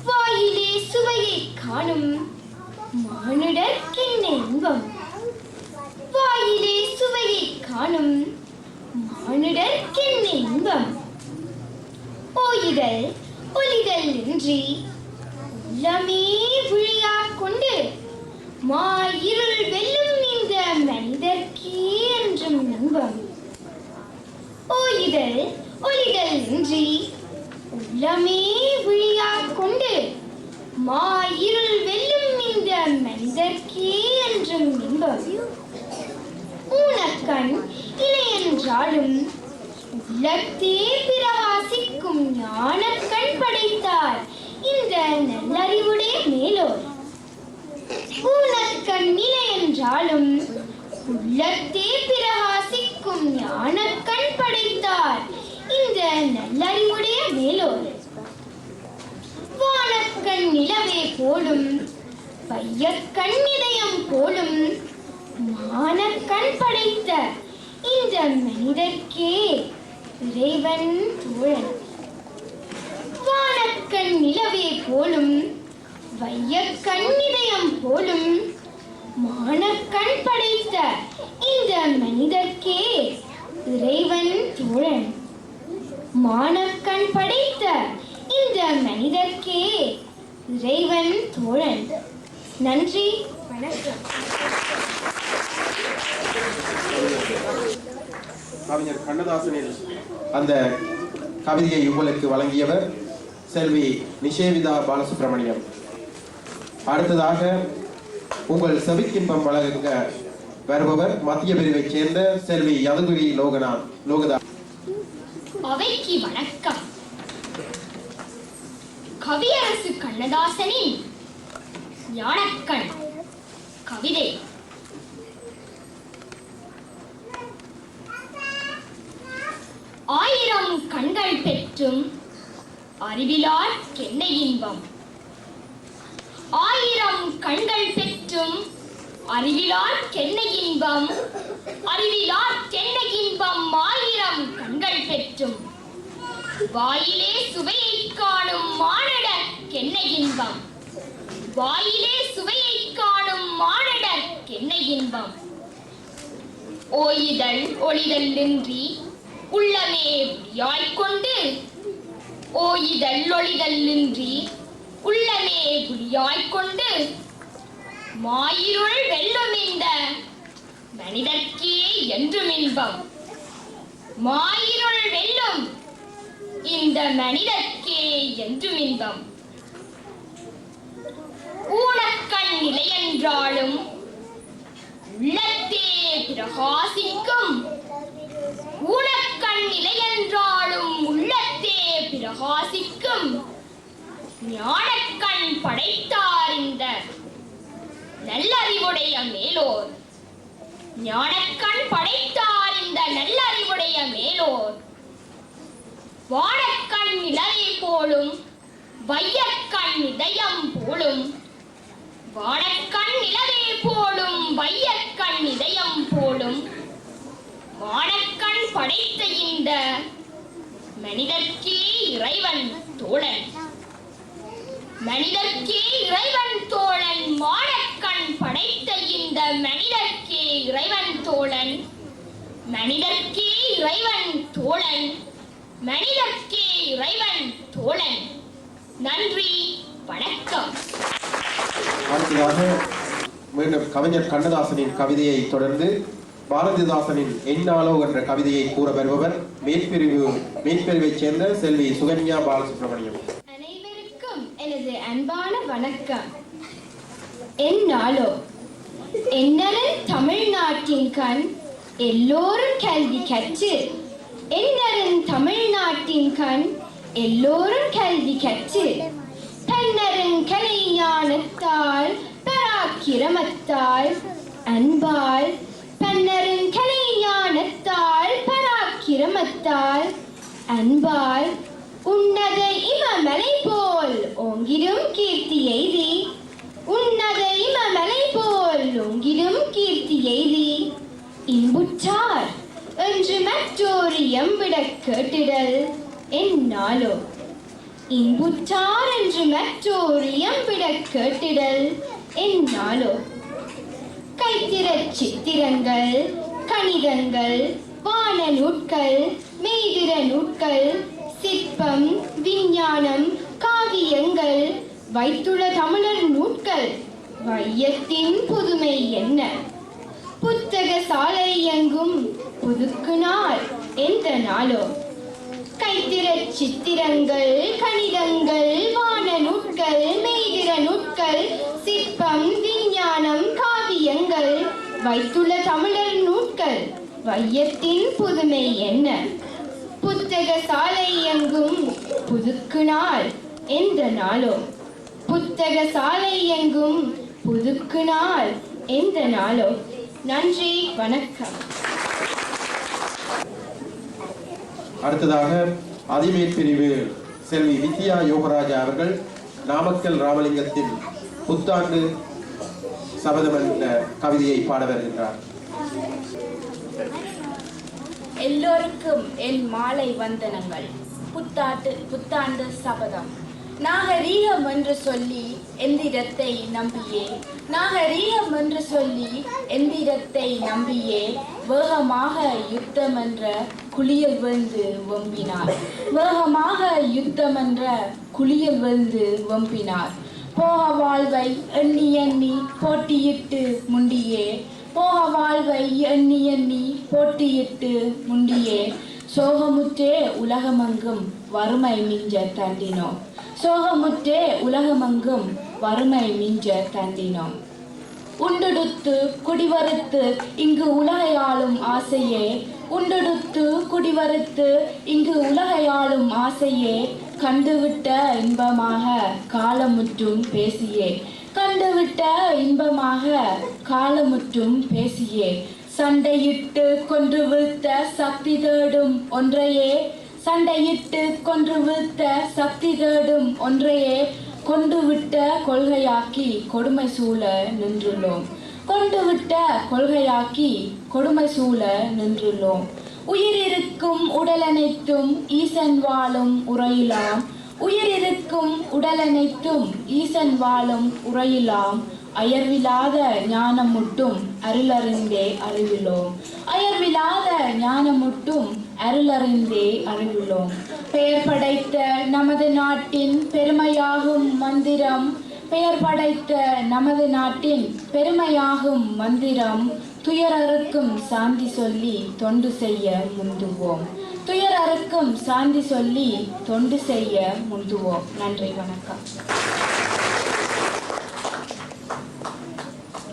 வாயிலே சுவையை காணும் மானுடர்க்கின் இன்பம், வாயிலே சுவையை காணும் மானுடர்க்கின் இன்பம், ஓயுதல் ஒலிதல் இன்றி உள்ளமே விழியா கொண்டு மாயிருள் வெல்லும் இந்த மனிதர்க்கே என்றும் இன்பம், ஓயுதல் ஒலிதல் இன்றி உள்ளமே விழியா கொண்டு மாயிருள் வெல்லும் இந்த மனிதர்க்கே என்றும் இன்பம், ஊனக்கண் இல்லை என்றாலும் உள்ளத்தே பிரகாசிக்கும் ஞானக்கண் படைத்தார் இந்த நல்லறிவுடைய மேலோர், ஊனக்கண் இல்லை என்றாலும் உள்ளத்தே பிரகாசிக்கும் ஞானக்கண் படைத்தார் இந்த நல்லறிவுடைய மேலோர், வானக்கண் நிலவே போலும் பையக்கண் இதயம் போலும் மானக்கண் படைத்த இந்த மனிதர்க்கே இறைவன் தோழன், வானக்கண் நிலவே போலும் வையக்கண் இதயம் போலும் மானக்கண் படைத்த இந்த மனிதர்க்கே இறைவன் தோழன், மானக்கண் படைத்த இந்த மனிதர்க்கே இறைவன் தோழன். நன்றி, வணக்கம். கவிஞர் கண்ணதாசனின் அந்த கவிதையை உங்களுக்கு வழங்கியவர் செல்வி நிஷேவிதா பாலசுப்ரமணியம். அடுத்ததாக உங்கள் செவிக்கின்பம் வழங்க வருபவர் மத்திய பிரிவைச் சேர்ந்த செல்வி யதுகிரி லோகதா. அவைக்கு வணக்கம். கவியரசு கண்ணதாசனின் ஞானக்கண் கவிதை. ஆயிரம் கண்கள் பெற்றும் அறிவிலார் கென்னை இன்பம். ஆயிரம் கண்கள் பெற்றும் அறிவிலார் கென்னை இன்பம். அறிவிலார் கென்னை இன்பம் ஆயிரம் கண்கள் பெற்றும் வாயிலே சுவையை காணும் மானிடர் கென்னை இன்பம். வாயிலே சுவையை காணும் மானிடர் கென்னை இன்பம். ஓய்தல் ஒளிதல் நின்றி உள்ளமே புலியாய்க்கொண்டு. ஓய்தல் ஒளிதல் நின்றி உள்ளமே புலியாய்க்கொண்டு மாயிருள் வெல்லும் இந்த மனிதர்க்கே என்றும் இன்பம். மாயிருள் வெல்லும் இந்த மனிதர்க்கே என்றும் இன்பம். ஊனக்கண் நிலை என்றாலும் உள்ளத்தே பிரகாசிக்கும். ஊனக்கண் நிலை என்றாலும் உள்ளத்தே பிரகாசிக்கும். ஞானக்கண் படைத்தார் இந்த நல்லறிவுடைய மேலோர். ஞானக்கண் படைத்தார் இந்த நல்லறிவுடைய மேலோர். வானக்கண் நிலவை போலும் வையக்கண் இதயம் போலும். வானக்கண் நிலவே போலும் வையக்கண் இதயம் போலும். வானக்கண் படைத்த இந்த மனிதர்க்கே இறைவன் தோழன். மனிதர்க்கே இறைவன் தோழன். மானக்கண் படைத்த இந்த மனிதர்க்கே இறைவன் தோழன். மனிதர்க்கே இறைவன் தோழன். மனிதர்க்கே இறைவன் தோழன். நன்றி, வணக்கம். அடுத்ததாக மீண்டும் கவிஞர் கண்ணதாசனின் கவிதையை தொடர்ந்து பாரதிதாசனின் என்னாலோ என்ற கவிதையை கூற வருபவர் மேற்பிரிவைச் சேர்ந்த செல்வி சுகன்யா பாலசுப்ரமணியம். அனைவருக்கும் எனது அன்பான வணக்கம். என்னாலோ என்னரன் தமிழ்நாட்டின் கண் எல்லோரும் கல்வி கற்று. என்னரன் தமிழ்நாட்டின் கண் எல்லோரும் கல்வி கற்று. தன்னரன் கலை ஞானத்தால் பராக்கிரமத்தால் அன்பால். பன்னரன் கலை ஞானத்தால் பராக்கிரமத்தால் அன்பால். உன்னத இமமலை போல் ஓங்கிடும் கீர்த்தி எய்தி. உன்னத இமமலை போல் ஓங்கிடும் கீர்த்தி எய்தி. இன்புற்றார் என்று மற்றொரு எம்பிட கேட்டிடல் என்னாலோ. இன்புற்றார் என்று மற்றொரு எம்பிட கேட்டிடல் என்னாலோ. கைத்திறச் சித்திரங்கள் கணிதங்கள் வான நூட்கள் மெய்திற நூட்கள் சிற்பம் விஞ்ஞானம் காவியங்கள் வைத்துள்ள தமிழர் நூட்கள் வையத்தின் புதுமை என்ன. புத்தக சாலை எங்கும் புதுக்கு நாள் எந்த நாளோ. கைத்திறச் சித்திரங்கள் கணிதங்கள் வான நூட்கள் மெய்திற நூட்கள் சிற்பம் விஞ்ஞானம் காவியங்கள் வைத்துள்ள தமிழர் நூட்கள் வையத்தின் புதுமை என்ன. புத்தக சாலை எங்கும் புதுக்கு நாள் எந்த நாளோ. புத்தக சாலை எங்கும் புதுக்கு நாள் எந்த நாளோ. நன்றி, வணக்கம். அடுத்ததாக அதிமேற்பிரிவு செல்வி வித்யா யோகராஜா அவர்கள் நாமக்கல் ராமலிங்கத்தின் புத்தாண்டு சபதம் என்ற கவிதையை பாட வருகின்றார். எல்லோருக்கும் என் மாலை வந்தனங்கள். புத்தாண்டு சபதம். நாகரீகம் என்று சொல்லி எந்திரத்தை நம்பியே. நாகரீகம் என்று சொல்லி எந்திரத்தை நம்பியே வேகமாக யுத்தம் என்ற குளியல் வந்து வம்பினார். வேகமாக யுத்தம் என்ற குளியல் வந்து வம்பினார். போக வாழ்வை எண்ணி எண்ணி போட்டியிட்டு முண்டியே. போக வாழ்வை எண்ணி எண்ணி போட்டியிட்டு முண்டியே. சோகமுற்றே உலகமெங்கும் வறுமை மிஞ்ச தண்டினோம். சோகமுற்றே உலகமெங்கும் வறுமை மிஞ்ச தண்டினோம். உண்டெடுத்து குடிவறுத்து இங்கு உலகையாளும் ஆசையே, உண்டெடுத்து குடிவறுத்து இங்கு உலகையாளும் ஆசையே, கண்டுவிட்ட இன்பமாக காலமுற்றும் பேசியே, கண்டுவிட்ட இன்பமாக காலமுற்றும் பேசியே, சண்டையிட்டு கொன்று வீழ்த்த சக்தி தேடும் ஒன்றையே, சண்டையிட்டு கொன்று வீழ்த்த சக்தி தேடும் ஒன்றையே, கொண்டு விட்ட கொள்கையாக்கி கொடுமை சூழ நின்றுள்ளோம். கொண்டு விட்ட கொள்கையாக்கி கொடுமை சூழ நின்றுள்ளோம். உயிரிருக்கும் உடலனைத்தும் ஈசன் வாழும் உரையிலாம், உயிரிருக்கும் உடலனைத்தும் ஈசன் வாழும் உரையிலாம், அயர்விலாத ஞானமுட்டும் அருளறிந்தே அறிவிலோம். அயர்விலாத ஞானமுட்டும் அருளறிந்தே அறிவிலோம். பெயர் படைத்த நமது நாட்டின் பெருமையாகும் மந்திரம், பெயர் படைத்த நமது நாட்டின் பெருமையாகும் மந்திரம், துயரறுக்கும் சாந்தி சொல்லி தொண்டு செய்ய முந்துவோம். துயரறுக்கும் சாந்தி சொல்லி தொண்டு செய்ய முந்துவோம். நன்றி, வணக்கம்.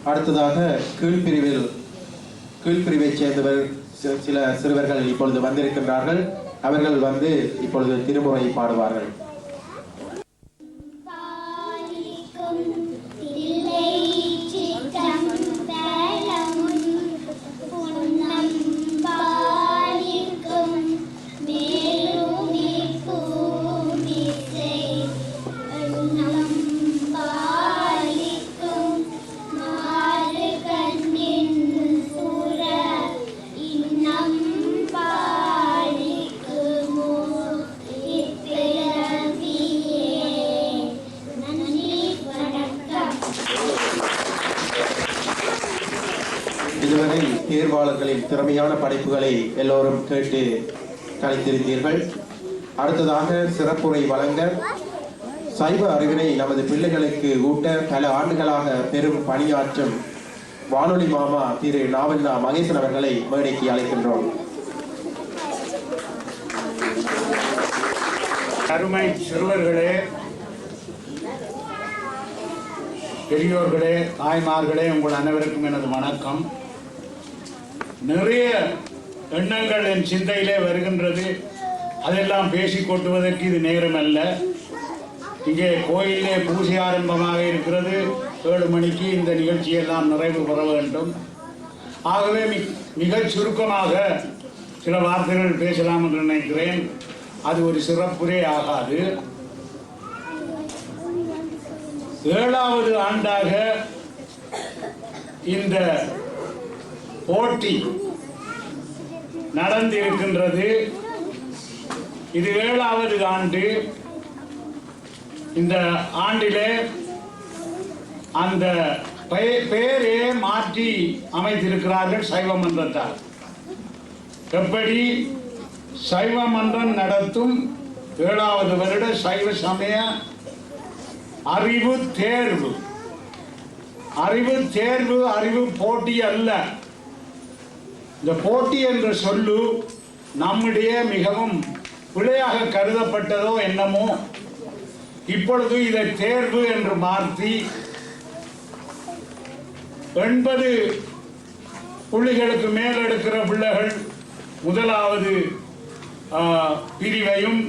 அடுத்ததாக கீழ்பிரிவைச் சேர்ந்தவர் சில சிறுவர்கள் இப்பொழுது வந்திருக்கின்றார்கள். அவர்கள் வந்து இப்பொழுது திருமுறை பாடுவார்கள். இதுவரை தேர்வாளர்களின் திறமையான படைப்புகளை எல்லோரும் கேட்டு கலைத்திருந்தீர்கள். அடுத்ததாக சிறப்புரை வழங்க சைவ அறிவினை நமது பிள்ளைகளுக்கு ஊட்ட பல ஆண்டுகளாக பெரும் பணியாற்றும் வானொலி மாமா திரு நாவண்ணா மகேசன் அவர்களை மேடைக்கு அழைக்கின்றோம். அருமை சிறுவர்களே, பெரியோர்களே, தாய்மார்களே, உங்கள் அனைவருக்கும் எனது வணக்கம். நிறைய எண்ணங்கள் என் சிந்தையிலே வருகின்றது. அதெல்லாம் பேசிக் கொட்டுவதற்கு இது நேரம் அல்ல. இங்கே கோயிலே பூஜை ஆரம்பமாக இருக்கிறது. 7 மணிக்கு இந்த நிகழ்ச்சியெல்லாம் நிறைவு பெற வேண்டும். ஆகவே மிகச் சுருக்கமாக சில வார்த்தைகள் பேசலாம் என்று நினைக்கிறேன். அது ஒரு சிறப்புரை ஆகாது. 7வது ஆண்டாக இந்த போட்டி நடந்திருக்கின்றது. இது 7வது ஆண்டு. இந்த ஆண்டிலே அந்த பெயரே மாற்றி அமைத்திருக்கிறார்கள் சைவ மன்றத்தார். எப்படி சைவ மன்றம் நடத்தும் 7வது வருட சைவ சமய அறிவு தேர்வு. அறிவு தேர்வு, அறிவு போட்டி அல்ல. இந்த போட்டி என்ற சொல்லு நம்முடைய மிகவும் பிழையாக கருதப்பட்டதோ என்னமோ. இப்பொழுது இதை தேர்வு என்று மாற்றி 80 புள்ளிகளுக்கு மேல் எடுக்கிற பிள்ளைகள் 1வது பிரிவையும்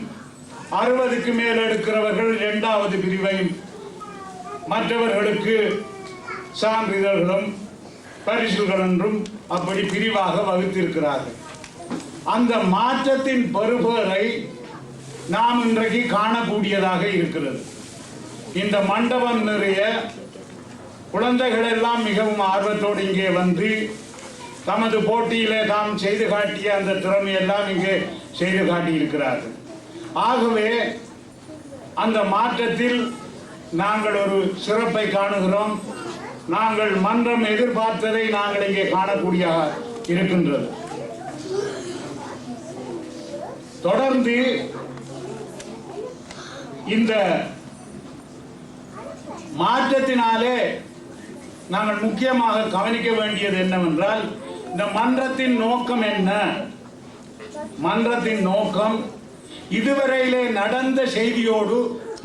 60க்கு மேல் எடுக்கிறவர்கள் 2வது பிரிவையும், மற்றவர்களுக்கு சான்றிதழ்களும் பரிசுகள் என்றும் அப்படி பிரிவாக வகுத்திருக்கிறார்கள். அந்த மாற்றத்தின் பெறுபேறை நாம் இன்றைக்கு காணக்கூடியதாக இருக்கிறது. இந்த மண்டபம் நிறைய குழந்தைகள் எல்லாம் மிகவும் ஆர்வத்தோடு இங்கே வந்து தமது போட்டியிலே தாம் செய்து காட்டிய அந்த திறமையெல்லாம் இங்கே செய்து காட்டியிருக்கிறார்கள். ஆகவே அந்த மாற்றத்தில் நாங்கள் ஒரு சிறப்பை காணுகிறோம். நாங்கள் மன்றம் எதிர்பார்த்ததை நாங்கள் இங்கே காணக்கூடிய இருக்கின்றது. தொடர்ந்து இந்த மாற்றத்தினாலே நாங்கள் முக்கியமாக கவனிக்க வேண்டியது என்னவென்றால், இந்த மன்றத்தின் நோக்கம் என்ன? மன்றத்தின் நோக்கம் இதுவரையிலே நடந்த செய்தியோடு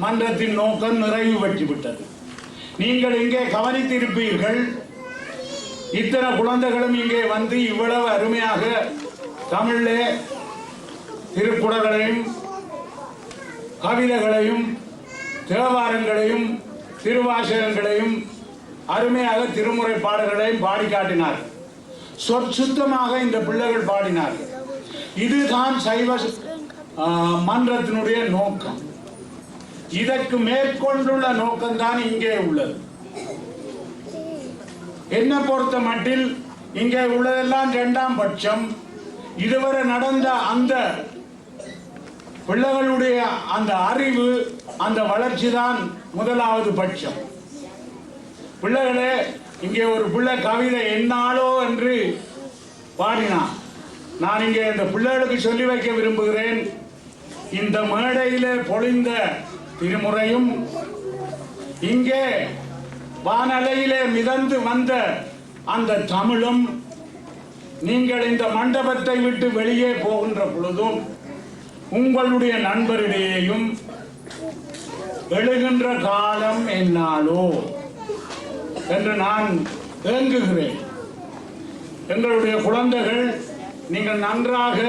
மன்றத்தின் நோக்கம் நிறைவு பெற்றுவிட்டது. நீங்கள் இங்கே கவனித்திருப்பீர்கள், இத்தனை குழந்தைகளும் இங்கே வந்து இவ்வளவு அருமையாக தமிழிலே திருக்குறளையும் கவிதைகளையும் தேவாரங்களையும் திருவாசகங்களையும் அருமையாக திருமுறை பாடல்களையும் பாடி காட்டினார். சொற்சுத்தமாக இந்த பிள்ளைகள் பாடினார்கள். இதுதான் சைவ மன்றத்தினுடைய நோக்கம். இதற்கு மேற்கொண்டுள்ள நோக்கம்தான் இங்கே உள்ளது. என்ன பொறுத்த மட்டில் இங்கே உள்ளதெல்லாம் இரண்டாம் பட்சம். இதுவரை நடந்த அந்த பிள்ளைகளுடைய அந்த அறிவு, அந்த வளர்ச்சி தான் முதலாவது பட்சம். பிள்ளைகளே, இங்கே ஒரு பிள்ளை கவிதை என்னாலோ என்று பாடினான். நான் இங்கே இந்த பிள்ளைகளுக்கு சொல்லி வைக்க விரும்புகிறேன், இந்த மேடையிலே பொழிந்த திருமுறையும் இங்கே வானலையிலே மிதந்து வந்த அந்த தமிழும் நீங்கள் இந்த மண்டபத்தை விட்டு வெளியே போகின்ற பொழுதும் உங்களுடைய நண்பரிடையேயும் எழுகின்ற காலம் என்னாலோ என்று நான் ஏங்குகிறேன். எங்களுடைய குழந்தைகள், நீங்கள் நன்றாக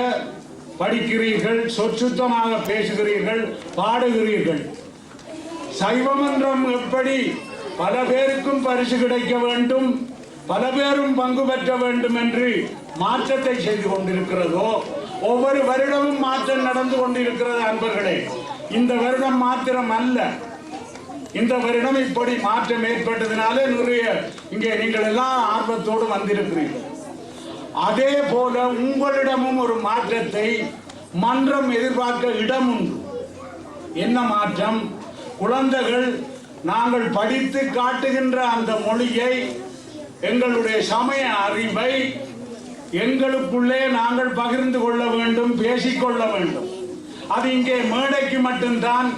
படிக்கிறீர்கள், சொற்சுத்தமாக பேசுகிறீர்கள், பாடுகிறீர்கள். சைவமன்றம் எப்படி பல பேருக்கும் பரிசு கிடைக்க வேண்டும், பல பேரும் பங்கு பெற்ற வேண்டும் என்று மாற்றத்தை செய்து கொண்டிருக்கிறதோ, ஒவ்வொரு வருடமும் மாற்றம் நடந்து கொண்டிருக்கிறது அன்பர்களே. இந்த வருடம் மாத்திரம் அல்ல, இந்த வருடம் இப்படி மாற்றம் ஏற்பட்டதினாலே நிறைய இங்கே நீங்கள் எல்லாம் ஆர்வத்தோடு வந்திருக்கிறீர்கள். அதே போல உங்களிடமும் ஒரு மாற்றத்தை மன்றம் எதிர்பார்க்க இடம் உண்டு. என்ன மாற்றம்? குழந்தைகள் நாங்கள் படித்து காட்டுகின்ற அந்த மொழியை, எங்களுடைய சமய அறிவை எங்களுக்குள்ளே நாங்கள் பகிர்ந்து கொள்ள வேண்டும், பேசிக்கொள்ள வேண்டும். அது இங்கே மேடைக்கு மட்டும்தான்,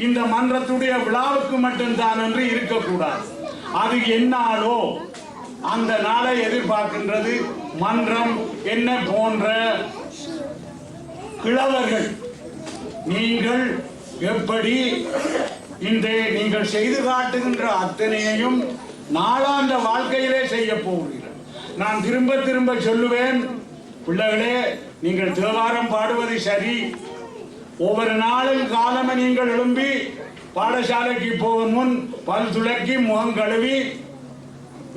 இந்த மன்றத்துடைய விழாவுக்கு மட்டும்தான் என்று இருக்கக்கூடாது. அது என்னாலோ அந்த நாளை எதிர்பார்க்கின்றது மன்றம். என்ன போன்ற கிழவர்கள் நீங்கள் எப்படி இந்த நீங்கள் செய்து காட்டுகின்ற அத்தனையையும் நாளாந்த வாழ்க்கையிலே செய்ய போகிறீர்கள். நான் திரும்ப திரும்ப சொல்லுவேன், பிள்ளைகளே, நீங்கள் தேவாரம் பாடுவது சரி. ஒவ்வொரு நாளும் காலமே நீங்கள் எழும்பி பாடசாலைக்கு போகும் முன் பல் துளக்கி முகம் கழுவி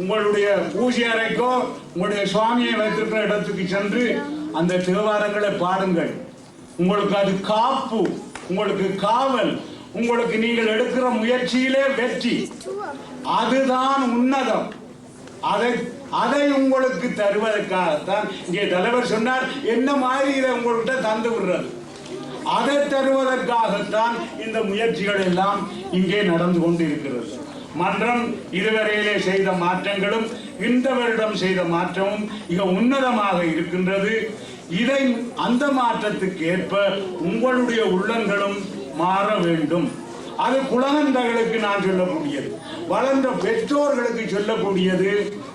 உங்களுடைய பூஜை அறைக்கோ உங்களுடைய சுவாமியை வைத்திருக்கிற இடத்துக்கு சென்று அந்த தேவாரங்களை பாடுங்கள். உங்களுக்கு அது காப்பு, உங்களுக்கு காவல், உங்களுக்கு நீங்கள் எடுக்கிற முயற்சியிலே வெற்றி. அதுதான் உன்னதம். அதை உங்களுக்கு தருவதற்காகத்தான் இங்கே தலைவர் சொன்னார், என்ன மாதிரி இதை உங்கள்கிட்ட தந்து விடுறது. அதை தருவதற்காகத்தான் இந்த முயற்சிகள் எல்லாம் இங்கே நடந்து கொண்டிருக்கிறது. மன்றம் இதுவரையிலே செய்த மாற்றங்களும் இந்த வருடம் செய்த மாற்றமும் மிக உன்னதமாக இருக்கின்றது. இதை அந்த மாற்றத்துக்கு ஏற்ப உங்களுடைய உள்ளங்களும் மாற வேண்டும். அது குழந்தைகளுக்கு நான் சொல்லக்கூடியது, வளர்ந்த பெற்றோர்களுக்கு சொல்லக்கூடியது.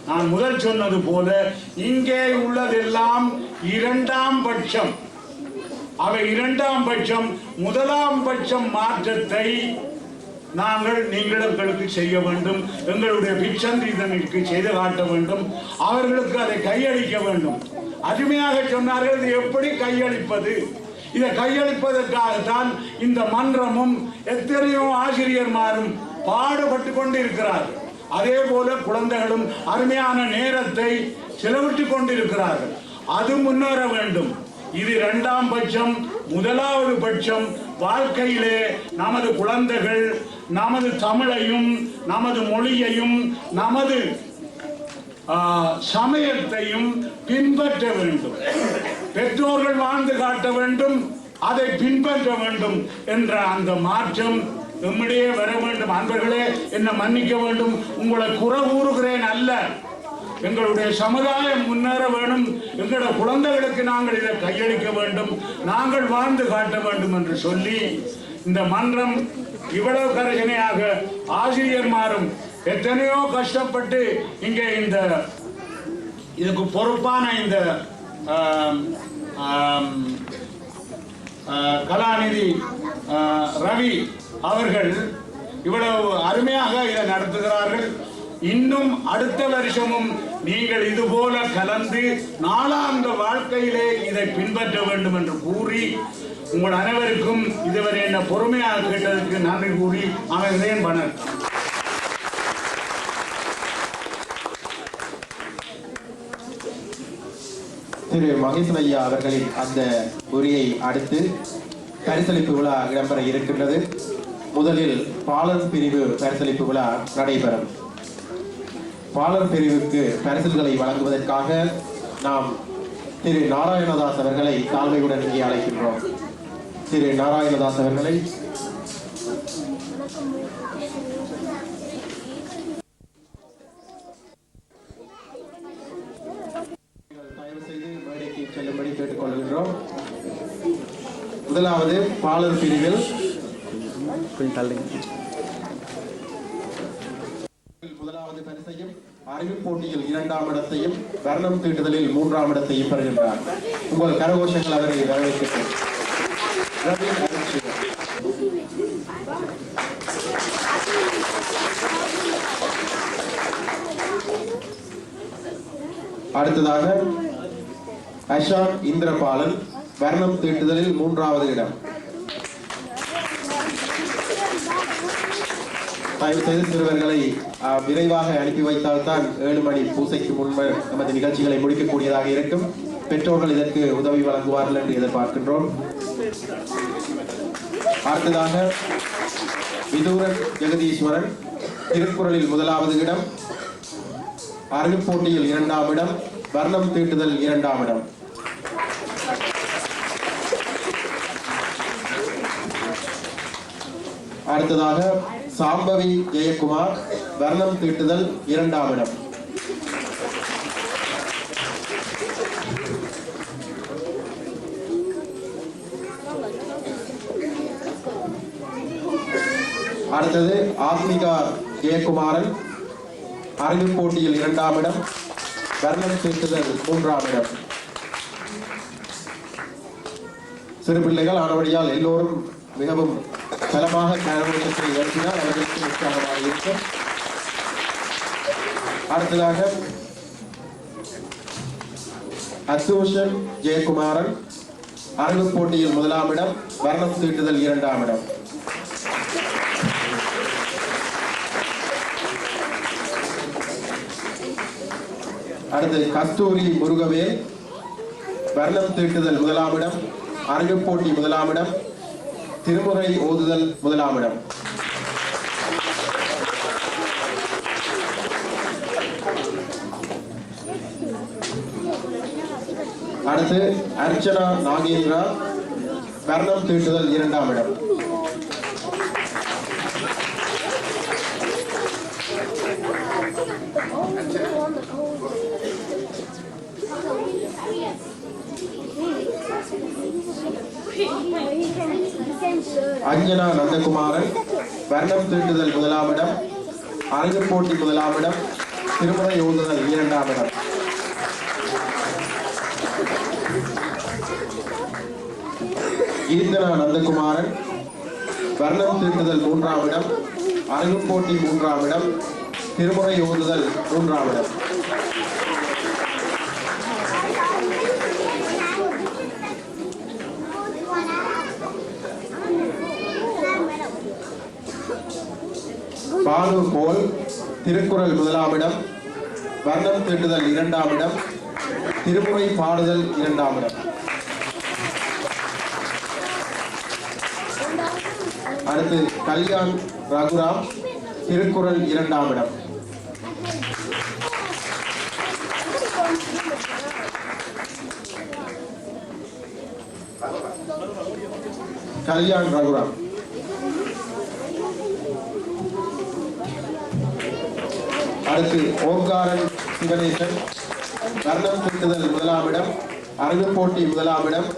நான் முதல் சொன்னது போல இங்கே உள்ளதெல்லாம் இரண்டாம் பட்சம். அவை இரண்டாம் பட்சம். முதலாம் பட்சம் மாற்றத்தை நீங்கள் எங்களுக்கு செய்ய வேண்டும். எங்களுடைய பிச்சந்திதனுக்கு செய்து காட்ட வேண்டும். அவர்களுக்கு அதை கையளிக்க வேண்டும். அருமையாக சொன்னார்கள், இது எப்படி கையளிப்பது? இதை கையளிப்பதற்காகத்தான் இந்த மன்றமும் எத்தனையோ ஆசிரியர்மாரும் பாடுபட்டு கொண்டிருக்கிறார்கள். அதே போல குழந்தைகளும் அருமையான நேரத்தை செலவிட்டு கொண்டிருக்கிறார்கள். அது முன்னேற வேண்டும். இது இரண்டாம் பட்சம். முதலாவது பட்சம், வாழ்க்கையிலே நமது குழந்தைகள் நமது தமிழையும் நமது மொழியையும் நமது சமயத்தையும் பின்பற்ற வேண்டும். பெற்றோர்கள் வாழ்ந்து காட்ட வேண்டும், அதை பின்பற்ற வேண்டும் என்ற அந்த மாற்றம் நம்மிடையே வர வேண்டும். அன்பர்களே, என்ன மன்னிக்க வேண்டும், உங்களை குறை கூறுகிறேன் அல்ல. எங்களுடைய சமுதாயம் முன்னேற வேண்டும். எங்களுடைய குழந்தைகளுக்கு நாங்கள் இதை கையளிக்க வேண்டும், நாங்கள் வாழ்ந்து காட்ட வேண்டும் என்று சொல்லி இந்த மன்றம் இவ்வளவு கரசனையாக ஆசிரியர்மாரும் எத்தனையோ கஷ்டப்பட்டு இங்கே இந்த இதுக்கு பொறுப்பான இந்த கலாநிதி ரவி அவர்கள் இவ்வளவு அருமையாக இதை நடத்துகிறார்கள். இன்னும் அடுத்த வருஷமும் நீங்கள் இதுபோல கலந்து நாளாந்த வாழ்க்கையிலே இதை பின்பற்ற வேண்டும் என்று கூறி உங்கள் அனைவருக்கும் இதுவரை என்ன பொறுமையாக கேட்டதற்கு நன்றி கூறி அமைகிறேன். வணக்கம். திரு மகேசன் ஐயா அவர்களின் அந்த உரையை அடுத்து பரிசளிப்பு விழா இடம்பெற இருக்கின்றது. முதலில் பாலர் பிரிவு பரிசளிப்பு விழா நடைபெறும். பாலர் பிரிவுக்கு பரிசுகளை வழங்குவதற்காக நாம் திரு நாராயணதாஸ் அவர்களை தாழ்மையுடன் இங்கே அழைக்கின்றோம். திரு நாராயணதாஸ் அவர்களை தயவு செய்து மேடைக்கு செல்லும்படி கேட்டுக்கொள்கின்றோம். முதலாவது பாலர் பிரிவில் முதலாவது பரிசையும் அறிவிப் போட்டியில் 2ஆம் இடத்தையும் வர்ணம் தீட்டுதலில் 3ஆம் இடத்தையும் பெறுகின்றார். உங்கள் கரகோஷங்கள் அவரை வரவேற்கிறேன். அடுத்ததாக அஷாக் இந்திரபாலன் வர்ணம் தீட்டுதலில் 3ஆவது இடம். தயவு செய்து சிறுவர்களை விரைவாக அனுப்பி வைத்தால்தான் 7 மணி பூசைக்கு முன்பு நமது நிகழ்ச்சிகளை முடிக்கக்கூடியதாக இருக்கும். பெற்றோர்கள் இதற்கு உதவி வழங்குவார்கள் என்று எதிர்பார்க்கின்றோம். அடுத்ததாக விதூரன் ஜெகதீஸ்வரன் திருக்குறளில் 1ஆவது இடம், அறிவுப் போட்டியில் 2ஆம் இடம், வர்ணம் தீட்டுதல் 2ஆம் இடம். அடுத்ததாக சாம்பவி ஜெயக்குமார் வர்ணம் தீட்டுதல் 2ஆம் இடம். அடுத்தது ஆத்மிகா ஜெயக்குமாரன் அறிவுப் போட்டியில் 2ஆம் இடம், வர்ணம் தீட்டுதல் 3ஆம் இடம். சிறு பிள்ளைகள் ஆனபடியால் எல்லோரும் மிகவும் பலமாக கரகோஷத்தை உயர்த்தினால் அவர்களுக்கு உற்சாகமாக இருக்கும். அடுத்ததாக அசோஷன் ஜெயக்குமாரன் அறிவுப் போட்டியில் 1ஆம் இடம், வர்ணம் தீட்டுதல் 2ஆம் இடம். அடுத்து கஸ்தூரி முருகவேல் வர்ணம் தீட்டுதல் 1ஆம் இடம், அறிவுப் போட்டி 1ஆம் இடம், திருமுறை ஓதுதல் 1ஆம் இடம். அடுத்து அர்ச்சனா நாகேந்திரா வர்ணம் தீட்டுதல் 2ஆம் இடம். அஞ்சனா நந்தகுமாரன் வர்ணம் தீட்டுதல் 1ஆம் இடம், அறிவுப் போட்டி 1ஆம் இடம், திருமுறை ஓதுதல் 2ஆம் இடம். ஈந்தனா நந்தகுமாரன் வர்ணம் தீட்டுதல் 3ஆம் இடம், அறிவுப் போட்டி 3ஆம் இடம், திருமுறை ஓதுதல் 3ஆம் இடம். பானு போல் திருக்குறள் 1ஆம் இடம், வர்ணம் தீட்டுதல் 2ஆம் இடம், திருமுறை பாடுதல் 2ஆம் இடம். அடுத்து கல்யாண் ரகுராம் திருக்குறள் 2ஆம் இடம். கல்யாண் ரகுராம். அடுத்து ஓங்காரன் சிவனேசன் வர்ணம் தீட்டுதல் 1ஆம் இடம், அறிவுப் போட்டி 1ஆம் இடம்,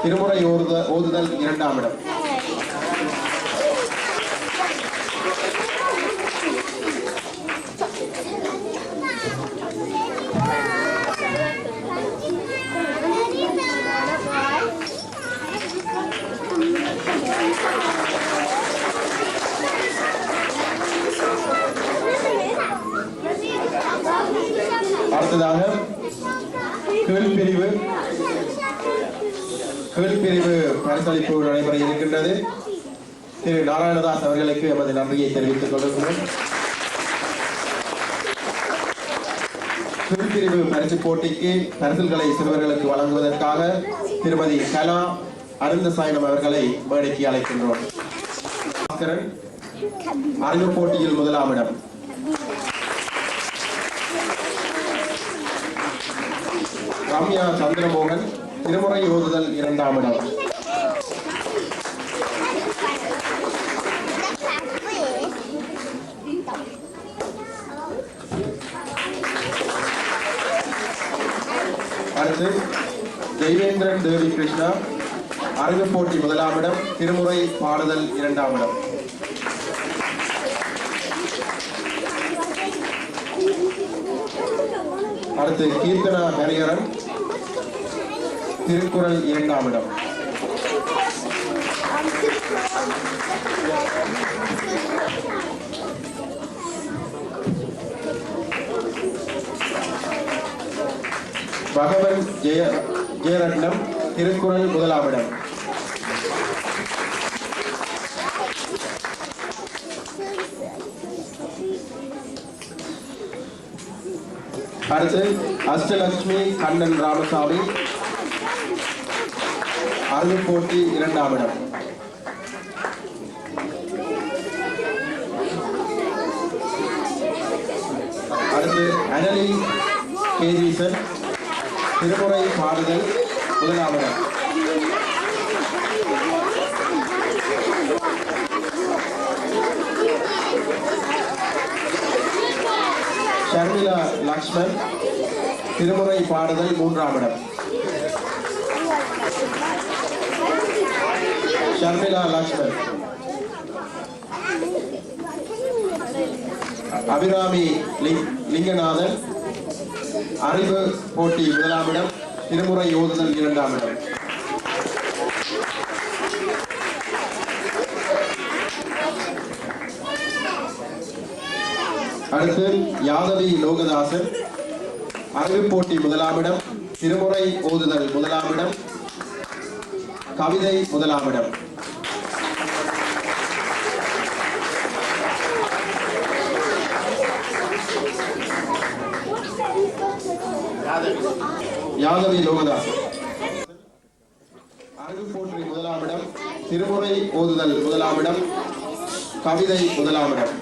திருமுறை ஓதுதல் 2ஆம் இடம். அடுத்ததாக கீழ்பிரிவு பரிசளிப்பு நடைபெற இருக்கின்றது. திரு நாராயணதாஸ் அவர்களுக்கு எமது நன்றியை தெரிவித்துக் கொள்கிறோம். கீழ்பிரிவு பரிசு போட்டிக்கு பரிசுகளை சிறுவர்களுக்கு வழங்குவதற்காக திருமதி கலா அருந்தசாயனம் அவர்களை மேடைக்கு அழைக்கின்றோம். அறிவு போட்டியில் முதலாம் இடம். ரம்யா சந்திரமோகன் திருமுறை ஓதுதல் 2ஆம் இடம். அடுத்து ஜெயவேந்திரன் தேவி கிருஷ்ணா அறிவு போட்டி 1ஆம் இடம், திருமுறை பாடுதல் 2ஆம் இடம். அடுத்து கீர்த்தனா ஹரிஹரன் திருக்குறள் 2ஆம் இடம். பகவன் ஜெயரட்னம் திருக்குறள் 1ஆம் இடம். அடுத்து அஷ்டலட்சுமி கண்ணன் ராமசாமி அறிவு போட்டி 2ஆம் இடம். அடுத்து அனலி கேஜீசன் திருமுறை பாடுதல் 1ஆம் இடம். ஷர்மிளா லக்ஷ்மன் திருமுறை பாடுதல் 3ஆம் இடம். ஷர்மிளா லக்ஷ்மன். அபிராமி லிங்கநாதன் அறிவு போட்டி 1ஆம் இடம், திருமுறை ஓதுதல் 2ஆம் இடம். அடுத்து யாதவி லோகதாசன் அறிவு போட்டி 1ஆம் இடம், திருமுறை ஓதுதல் 1ஆம் இடம், கவிதை 1ஆம் இடம். யாதவி லோகதாசன் அறிவு போட்டி 1ஆம் இடம், திருமுறை ஓதுதல் 1ஆம் இடம், கவிதை 1ஆம் இடம்.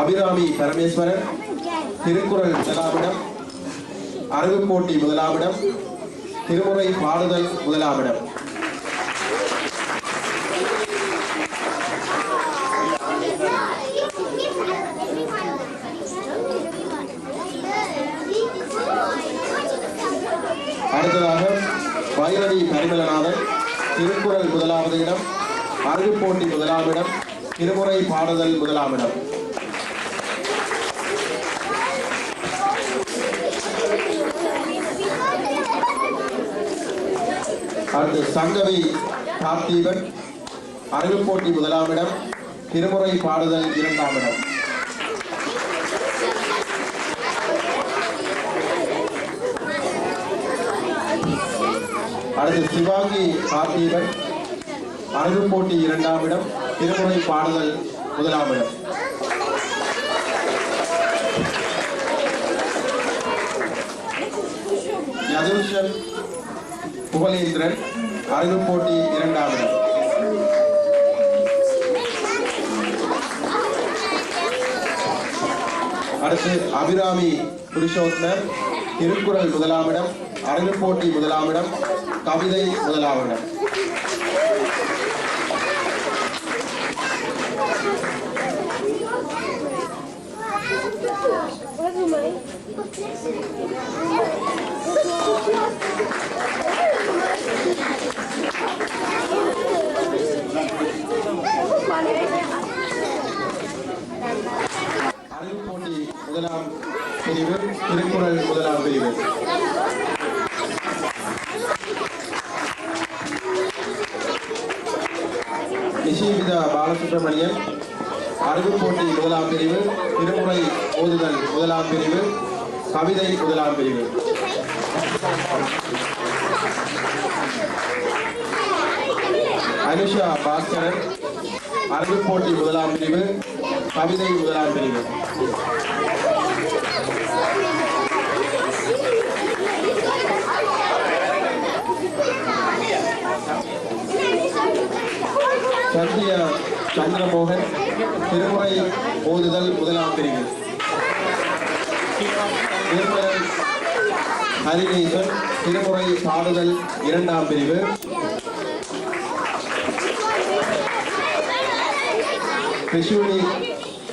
அபிராமி பரமேஸ்வரன் திருக்குறள் 1ஆம் இடம், அறிவு போட்டி 1ஆம் இடம், திருமுறை பாடுதல் 1ஆம் இடம். அடுத்ததாக வைரவி பரிமளநாதன் திருக்குறள் 1ஆவது இடம், அறிவு போட்டி 1ஆம் இடம், திருமுறை பாடுதல் 1ஆம் இடம். அடுத்து சங்கவி பார்த்திபன் அறிவு போட்டி 1ஆம் இடம், திருமுறை பாடுதல் 2ஆம் இடம். அடுத்து சிவாங்கி பார்த்திபன் அறிவு போட்டி 2ஆம் இடம், திருமுறை பாடுதல் 1ஆம் இடம். யதுஷன் புகழேந்திரன் அறிவு போட்டி 2ஆம் இடம். அடுத்து அபிராமி புருஷோத்தமர் திருக்குறள் 1ஆம் இடம், அறிவு போட்டி 1ஆம் இடம், கவிதை 1ஆம் இடம். அறிவு போட்டி 1ஆம் பிரிவு, திருக்குறள் 1ஆம் பிரிவு. நிஷிவிதா பாலசுப்ரமணியன் அறிவு போட்டி முதலாம் பிரிவு, திருமுறை ஓதுதல் முதலாம் பிரிவு, கவிதை முதலாம் பிரிவு. அனுஷா பாஸ்கரன் அறிவு போட்டி முதலாம் பிரிவு, கவிதை முதலாம் பிரிவு. சத்யா சந்திரமோகன் திருமுறை ஓதுதல் முதலாம் பிரிவு. நிர்மலன் ஹரிநேசன் திருமுறை பாடுதல் இரண்டாம் பிரிவு. கிருஷ்ணி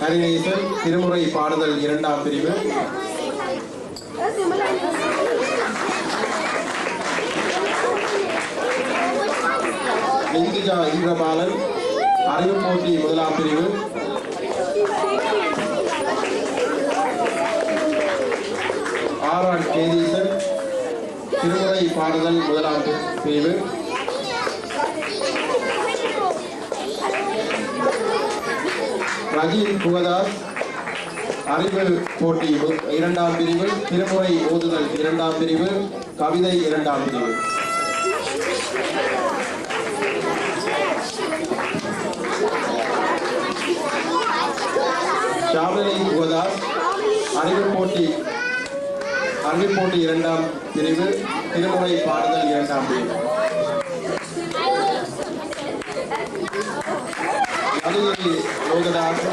ஹரிநேசன் திருமுறை பாடுதல் இரண்டாம் பிரிவு. இந்திஜா இந்திரபாலன் அறிவு போட்டி முதலாம் பிரிவு. ஆரான் கேதீசன் திருமுறை பாடுதல் முதலாம் பிரிவு. ரஜீன் புகதாஸ் அறிவு போட்டி இரண்டாம் பிரிவு, திருமுறை ஓதுதல் இரண்டாம் பிரிவு, கவிதை இரண்டாம் பிரிவு. ஷாவலி புகதாஸ் அறிவு போட்டி இரண்டாம் பிரிவு, திருமுறை பாடுதல் இரண்டாம் பிரிவு. மதுரை லோகதாஸ்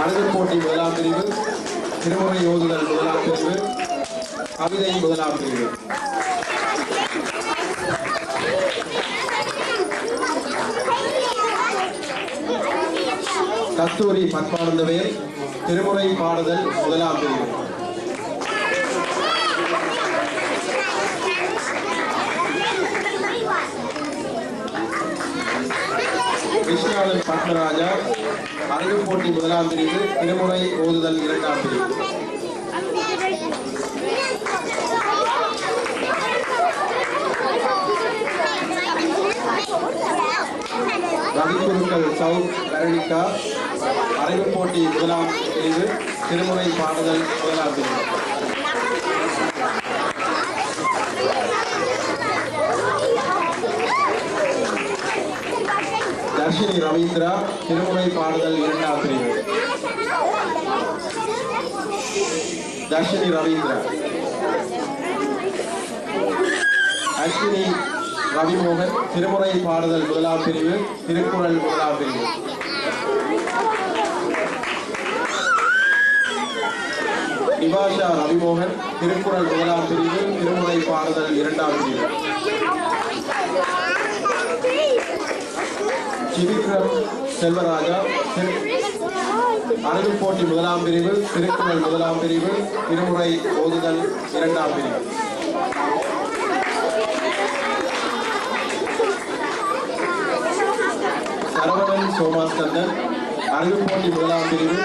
அறிவு போட்டி முதலாம் பிரிவு, திருமுறை ஓதுதல் முதலாம் பிரிவு, கவிதை முதலாம் பிரிவு. கஸ்தூரி பத்மானந்தவேல் திருமுறை பாடுதல் முதலாம் பிரிவு. கிருஷ்ணானந்த் பத்மராஜா அறிவு போட்டி முதலாம் பிரிவு, திருமுறை ஓதுதல் இரண்டாம் பிரிவு. ரவிக்குருக்கள் சவுத் கரணிகா அறிவு போட்டி முதலாம் பிரிவு, திருமுறை பாடுதல் முதலாம் பிரிவு. தர்ஷினி ரவீந்திரா திருமுறை பாடுதல் இரண்டாம் பிரிவு. தர்ஷினி ரவீந்திரா. அஸ்வினி ரவிமோகன் திருமுறை பாடுதல் முதலாம் பிரிவு, திருக்குறள் முதலாம் பிரிவு. நிவாஷா ரவிமோகன் திருக்குறள் முதலாம் பிரிவு, திருமுறை பாடுதல் இரண்டாம் பிரிவு. சிவிக்ரம் செல்வராஜா அறிவு போட்டி முதலாம் பிரிவு, திருக்குறள் முதலாம் பிரிவு, திருமுறை ஓதுதல் இரண்டாம் பிரிவு. சரவணன் சோமாஸ்கந்தன் அறிவு போட்டி முதலாம் பிரிவு,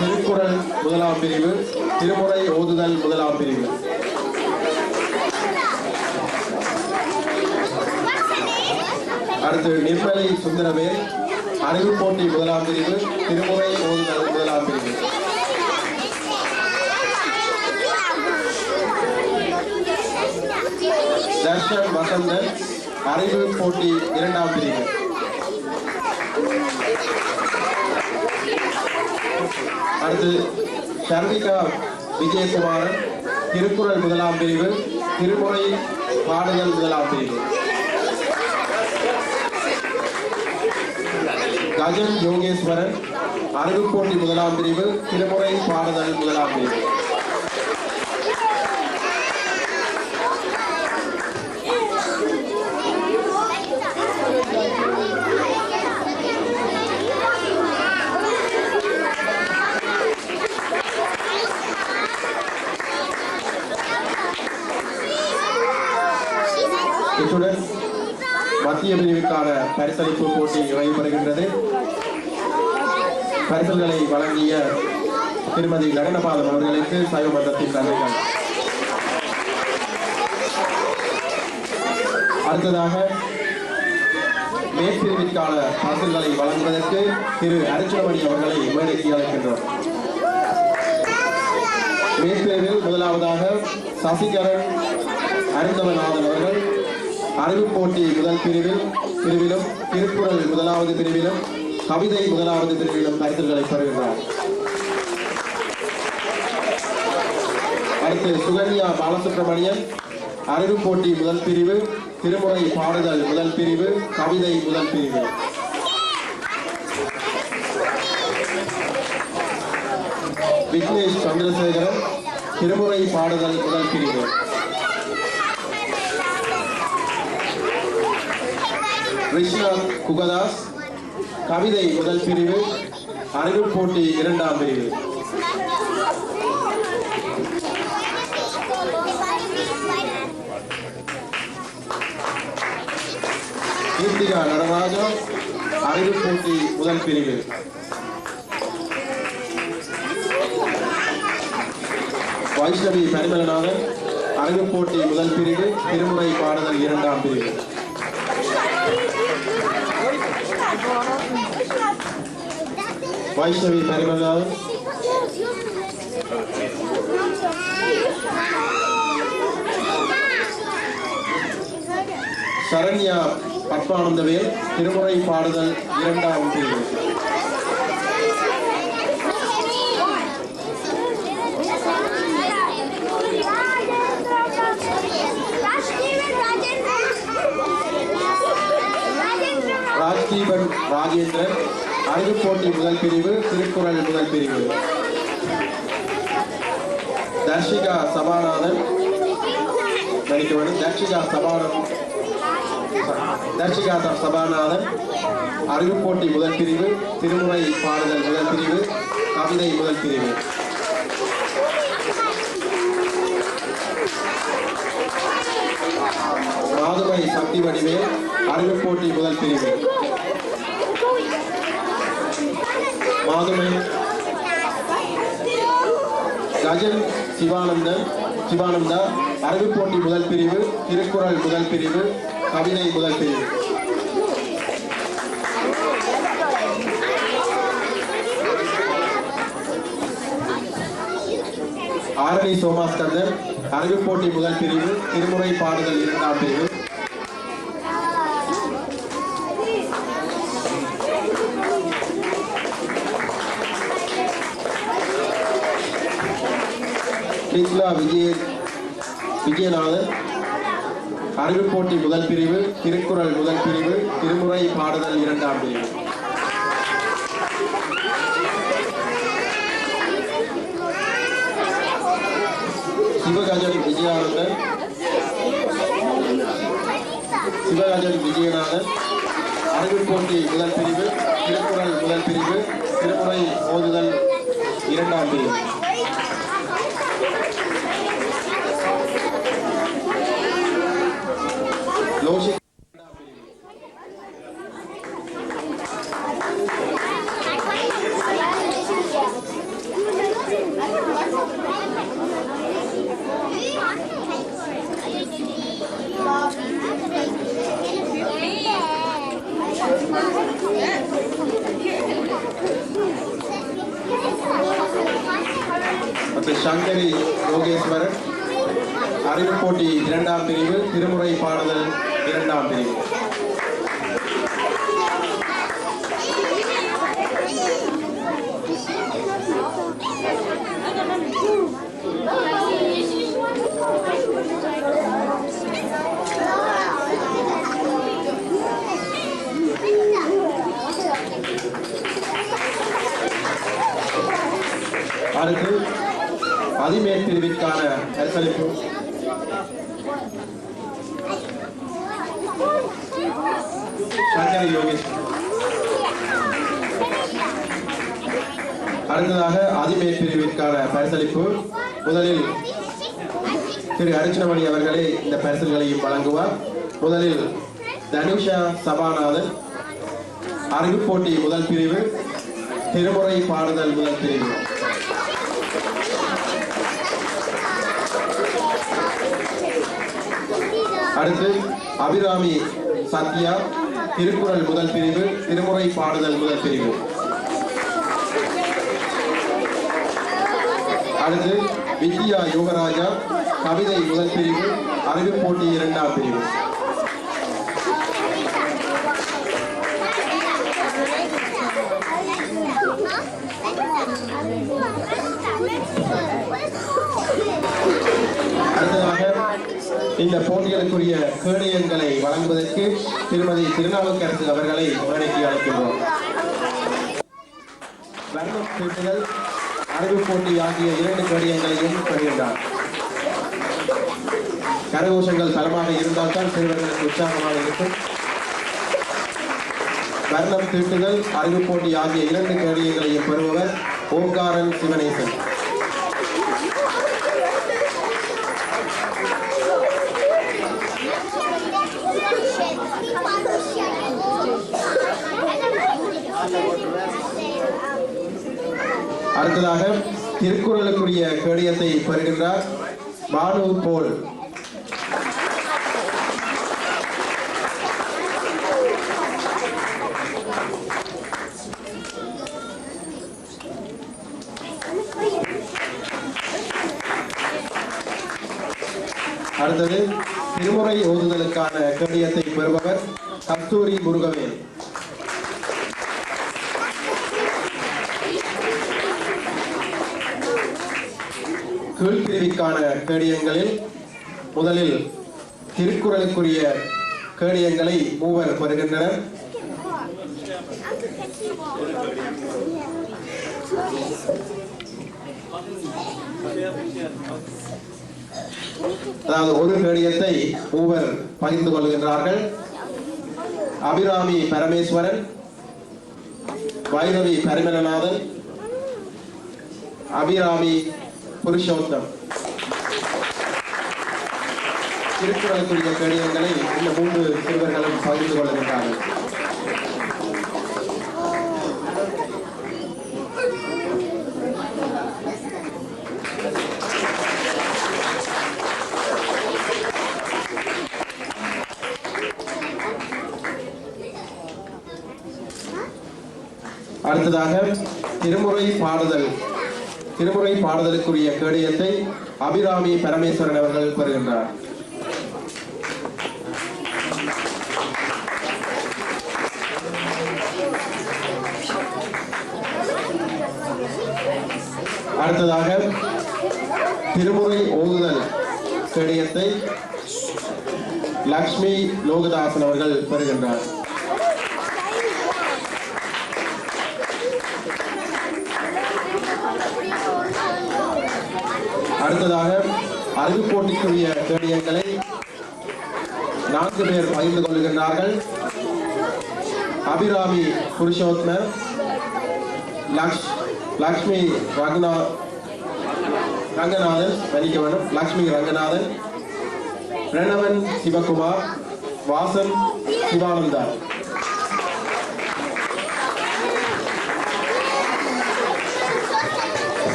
திருக்குறள் முதலாம் பிரிவு, திருமுறை ஓதுதல் முதலாம் பிரிவு. அடுத்து நிர்மலை சுந்தரவேல் அறிவு போட்டி முதலாம் பிரிவு, திருமுறை ஓதுதல் முதலாம் பிரிவு. தர்ஷன் வசந்தன் அறிவு போட்டி இரண்டாம் பிரிவு. அடுத்து சர்விகா விஜயகுமாரன் திருக்குறள் முதலாம் பிரிவு, திருமுறை பாடுதல் முதலாம் பிரிவு. கஜன் யோகேஸ்வரன் அறிவு போட்டி முதலாம் பிரிவு, திருமுறை பாடுதல் முதலாம் பிரிவு. இத்துடன் மத்திய பிரிவுக்கான பரிசளிப்பு போட்டி நிறைவு பெறுகின்றது. பரிசல்களை வழங்கிய திருமதி நடனபாதம் அவர்களுக்கு சைவ மன்றத்தின் நன்றிகள். அடுத்ததாக மேற்பிரிவிற்கான பரிசுகளை வழங்குவதற்கு திரு அரிச்சுமணி அவர்களை மேடைக்கு அழைக்கின்றோம். மேற்பிரிவில் முதலாவதாக சசிகரன் அருந்தவநாதன் அவர்கள் அறிவு போட்டி முதல் பிரிவிலும் திருக்குறள் முதலாவது பிரிவிலும் கவிதை முதலாவது பிரிவிலும் பரிசுகளை பெறுகின்றார். அடுத்து சுகன்யா பாலசுப்ரமணியன் அறிவு போட்டி முதல் பிரிவு, திருமுறை பாடுதல் முதல் பிரிவு, கவிதை முதல் பிரிவு. விக்னேஷ் சந்திரசேகரன் திருமுறை பாடுதல் முதல் பிரிவு. கிருஷ்ணா குகதாஸ் கவிதை முதல் பிரிவு, அறிவு போட்டி இரண்டாம் பிரிவு. கீர்த்திகா நடராஜா அறிவு போட்டி முதல் பிரிவு. வைஷ்ணவி பரிமளநாதன் அறிவு போட்டி முதல் பிரிவு, திருமுறை பாடுதல் இரண்டாம் பிரிவு. வைஷ்ணவி பரிமளநாதன் சரண்யா பத்மானந்தவேல் திருமுறை பாடுதல் இரண்டாம் பிரிவு. ராஜ்தீபன் ராஜேந்திரன் அறிவு போட்டி முதல் பிரிவு, திருக்குறள் முதல் பிரிவு. தர்ஷிகா சபாநாதன் தர்ஷிகா சபாநாதன் அறிவு போட்டி முதல் பிரிவு, திருமுறை பாடுதல் முதல் பிரிவு, கவிதை முதல் பிரிவு. மாதுமை சக்தி வடிவேல் அறிவு போட்டி முதல் பிரிவு. மாதுமை கஜன் சிவானந்தா அறிவு போட்டி முதல் பிரிவு, திருக்குறள் முதல் பிரிவு, கவிதை முதல் பிரிவு. ஆரணி சோமாஸ்கந்தன் அறிவு போட்டி முதல் பிரிவு, திருமுறை பாடுதல் இரண்டாம் பிரிவு. கிருஷ்ணா விஜயநாதன் அறிவு போட்டி முதல் பிரிவு, திருக்குறள் முதல் பிரிவு, திருமுறை பாடுதல் இரண்டாம் பிரிவு. சிவகஜன் விஜயநாதன் அறிவு போட்டி முதல் பிரிவு, திருக்குறள் முதல் பிரிவு, திருமுறை ஓதுதல் இரண்டாம் பிரிவு. லோஷிக் சங்கரி யோகேஸ்வரன் அறிவு போட்டி இரண்டாம் பிரிவு, திருமுறை பாடுதல் இரண்டாம் பிரிவு. அடுத்து அதிமேல் பிரிவிற்கான பரிசளிப்பு சங்கரி யோகேஸ்வரன். அடுத்ததாக அதிமேல் பிரிவிற்கான பரிசளிப்பு முதலில் திரு அரிச்சுமணி அவர்களே இந்த பரிசுகளையும் வழங்குவார். முதலில் தனுஷா சபாநாதன் அறிவு போட்டி முதல் பிரிவு, திருமுறை பாடுதல் முதல் பிரிவு. அடுத்து அபிராமி சத்யா திருக்குறள் முதல் பிரிவு, திருமுறை பாடுதல் முதல் பிரிவு. அடுத்து வித்யா யோகராஜா கவிதை முதல் பிரிவு, அறிவு போட்டி 2ஆம் பிரிவு. அடுத்ததாக இந்த போட்டிகளுக்குரிய கேடயங்களை வழங்குவதற்கு திருமதி திருநாவுக்கரசு அவர்களை மேடைக்கு அழைக்கின்றோம். வர்ணம் தீட்டுதல், அறிவு போட்டி ஆகிய 2 கேடயங்களையும் பெறுகின்றார். கரகோஷங்கள் பலமாக இருந்தால்தான் சிறுவர்களுக்கு உற்சாகமாக இருக்கும். வர்ணம் தீட்டுதல், அறிவு போட்டி ஆகிய 2 கேடயங்களையும் பெறுபவர் ஓங்காரன் சிவனேசன். அடுத்ததாக திருக்குறளுக்குரிய கேடயத்தை பெறுகின்றார் பானு போல். அடுத்தது திருமுறை ஓதுதலுக்கான கேடயத்தை பெறுபவர் கஸ்தூரி முருகவேல். கீழ்பிரிவுக்கான கேடயங்களில் முதலில் திருக்குறளுக்குரிய கேடயங்களை மூவர் பெறுகின்றனர். அதாவது ஒரு கேடயத்தை மூவர் பகிர்ந்து கொள்கின்றார்கள். அபிராமி பரமேஸ்வரன், வைரவி பரிமலநாதன், அபிராமி புருஷோத்தம். திருக்குறளுக்குரிய கேடயங்களை இந்த 3 சிறுவர்களும் பகிர்ந்து கொள்கின்றார்கள். அடுத்ததாக திருமுறை பாடுதலுக்குரிய கேடயத்தை அபிராமி பரமேஸ்வரன் அவர்கள் பெறுகின்றார். அடுத்ததாக திருமுறை ஓதுதல் கேடயத்தை லக்ஷ்மி லோகதாசன் அவர்கள் பெறுகின்றார். அடுத்ததாக அறிவு போட்டிக்குரிய கேடயங்களை 4 பேர் பகிர்ந்து கொள்கின்றார்கள். அபிராமி புருஷோத்மர், லக்ஷ்மி ரங்கநாதன், லக்ஷ்மி ரங்கநாதன், பிரணவன் சிவகுமார், வாசன் சிவானந்தா.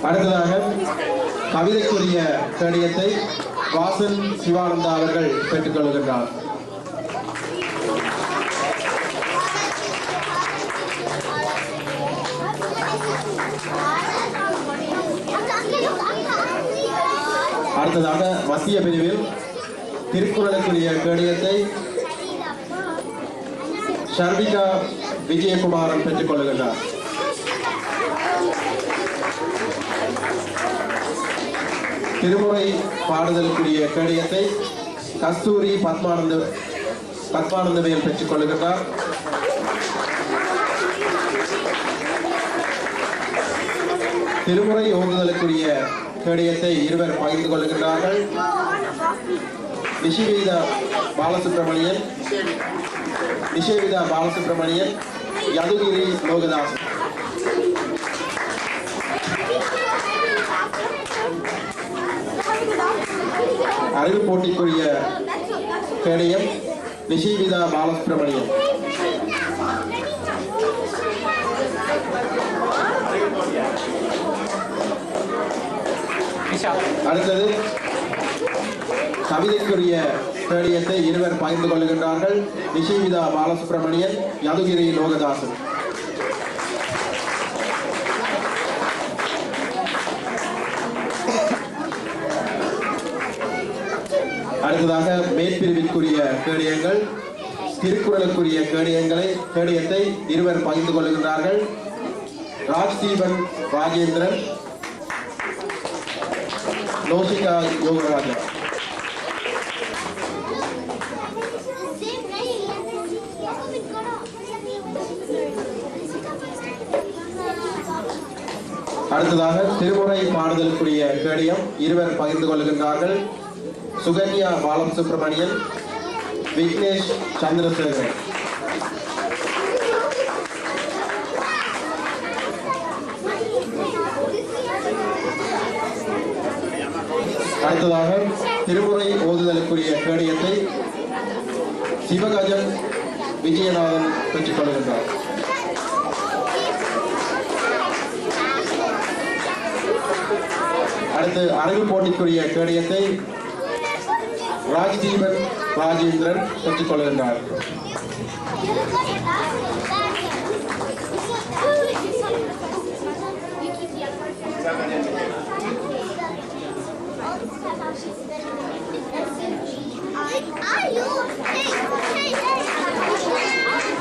அடுத்ததாக கவிதைக்குரிய கேடயத்தை வாசன் சிவானந்தா அவர்கள் பெற்றுக் கொள்கின்றார். அடுத்ததாக மத்திய பிரிவில் திருக்குறளுக்குரிய கேடயத்தை ஷர்விகா விஜயகுமாரன் பெற்றுக் கொள்கின்றார். திருமுறை பாடுதலுக்குரிய கேடயத்தை கஸ்தூரி பத்மானந்தவேல் பெற்றுக் கொள்கின்றார். திருமுறை ஓதுதலுக்குரிய கேடயத்தை 2 பகிர்ந்து கொள்கின்றார்கள். நிஷேவிதா பாலசுப்ரமணியன், யதுகிரி லோகதாசன். அறிவு போட்டிக்குரிய கேடயம் நிஷேவிதா பாலசுப்ரமணியன். அடுத்தது கவிதைக்குரிய கேடயத்தை இருவர் பகிர்ந்து கொள்கின்றார்கள். நிஷிவிதா பாலசுப்ரமணியன், யதுகிரி லோகதாசன். அடுத்ததாக மேற்பிரிவிற்குரிய கேடயங்கள், திருக்குறளுக்குரிய கேடயத்தை இருவர் பகிர்ந்து கொள்கின்றார்கள். ராஜ்தீபன் ராஜேந்திரன், லோசிகா யோகராஜா. அடுத்ததாக திருமுறை பாடுதலுக்குரிய கேடயம் இருவர் பகிர்ந்து கொள்கின்றார்கள். சுகன்யா பாலம் சுப்பிரமணியன், விக்னேஷ் சந்திரசேகரன். அடுத்ததாக திருமுறை ஓதுதலுக்குரிய கேடயத்தை சிவகஜன் விஜயநாதன் பெற்றுக் கொள்கின்றார். அடுத்து அறிவு போட்டிக்குரிய கேடயத்தை ராஜ்தீபன் ராஜேந்திரன் பெற்றுக் கொள்கின்றார்.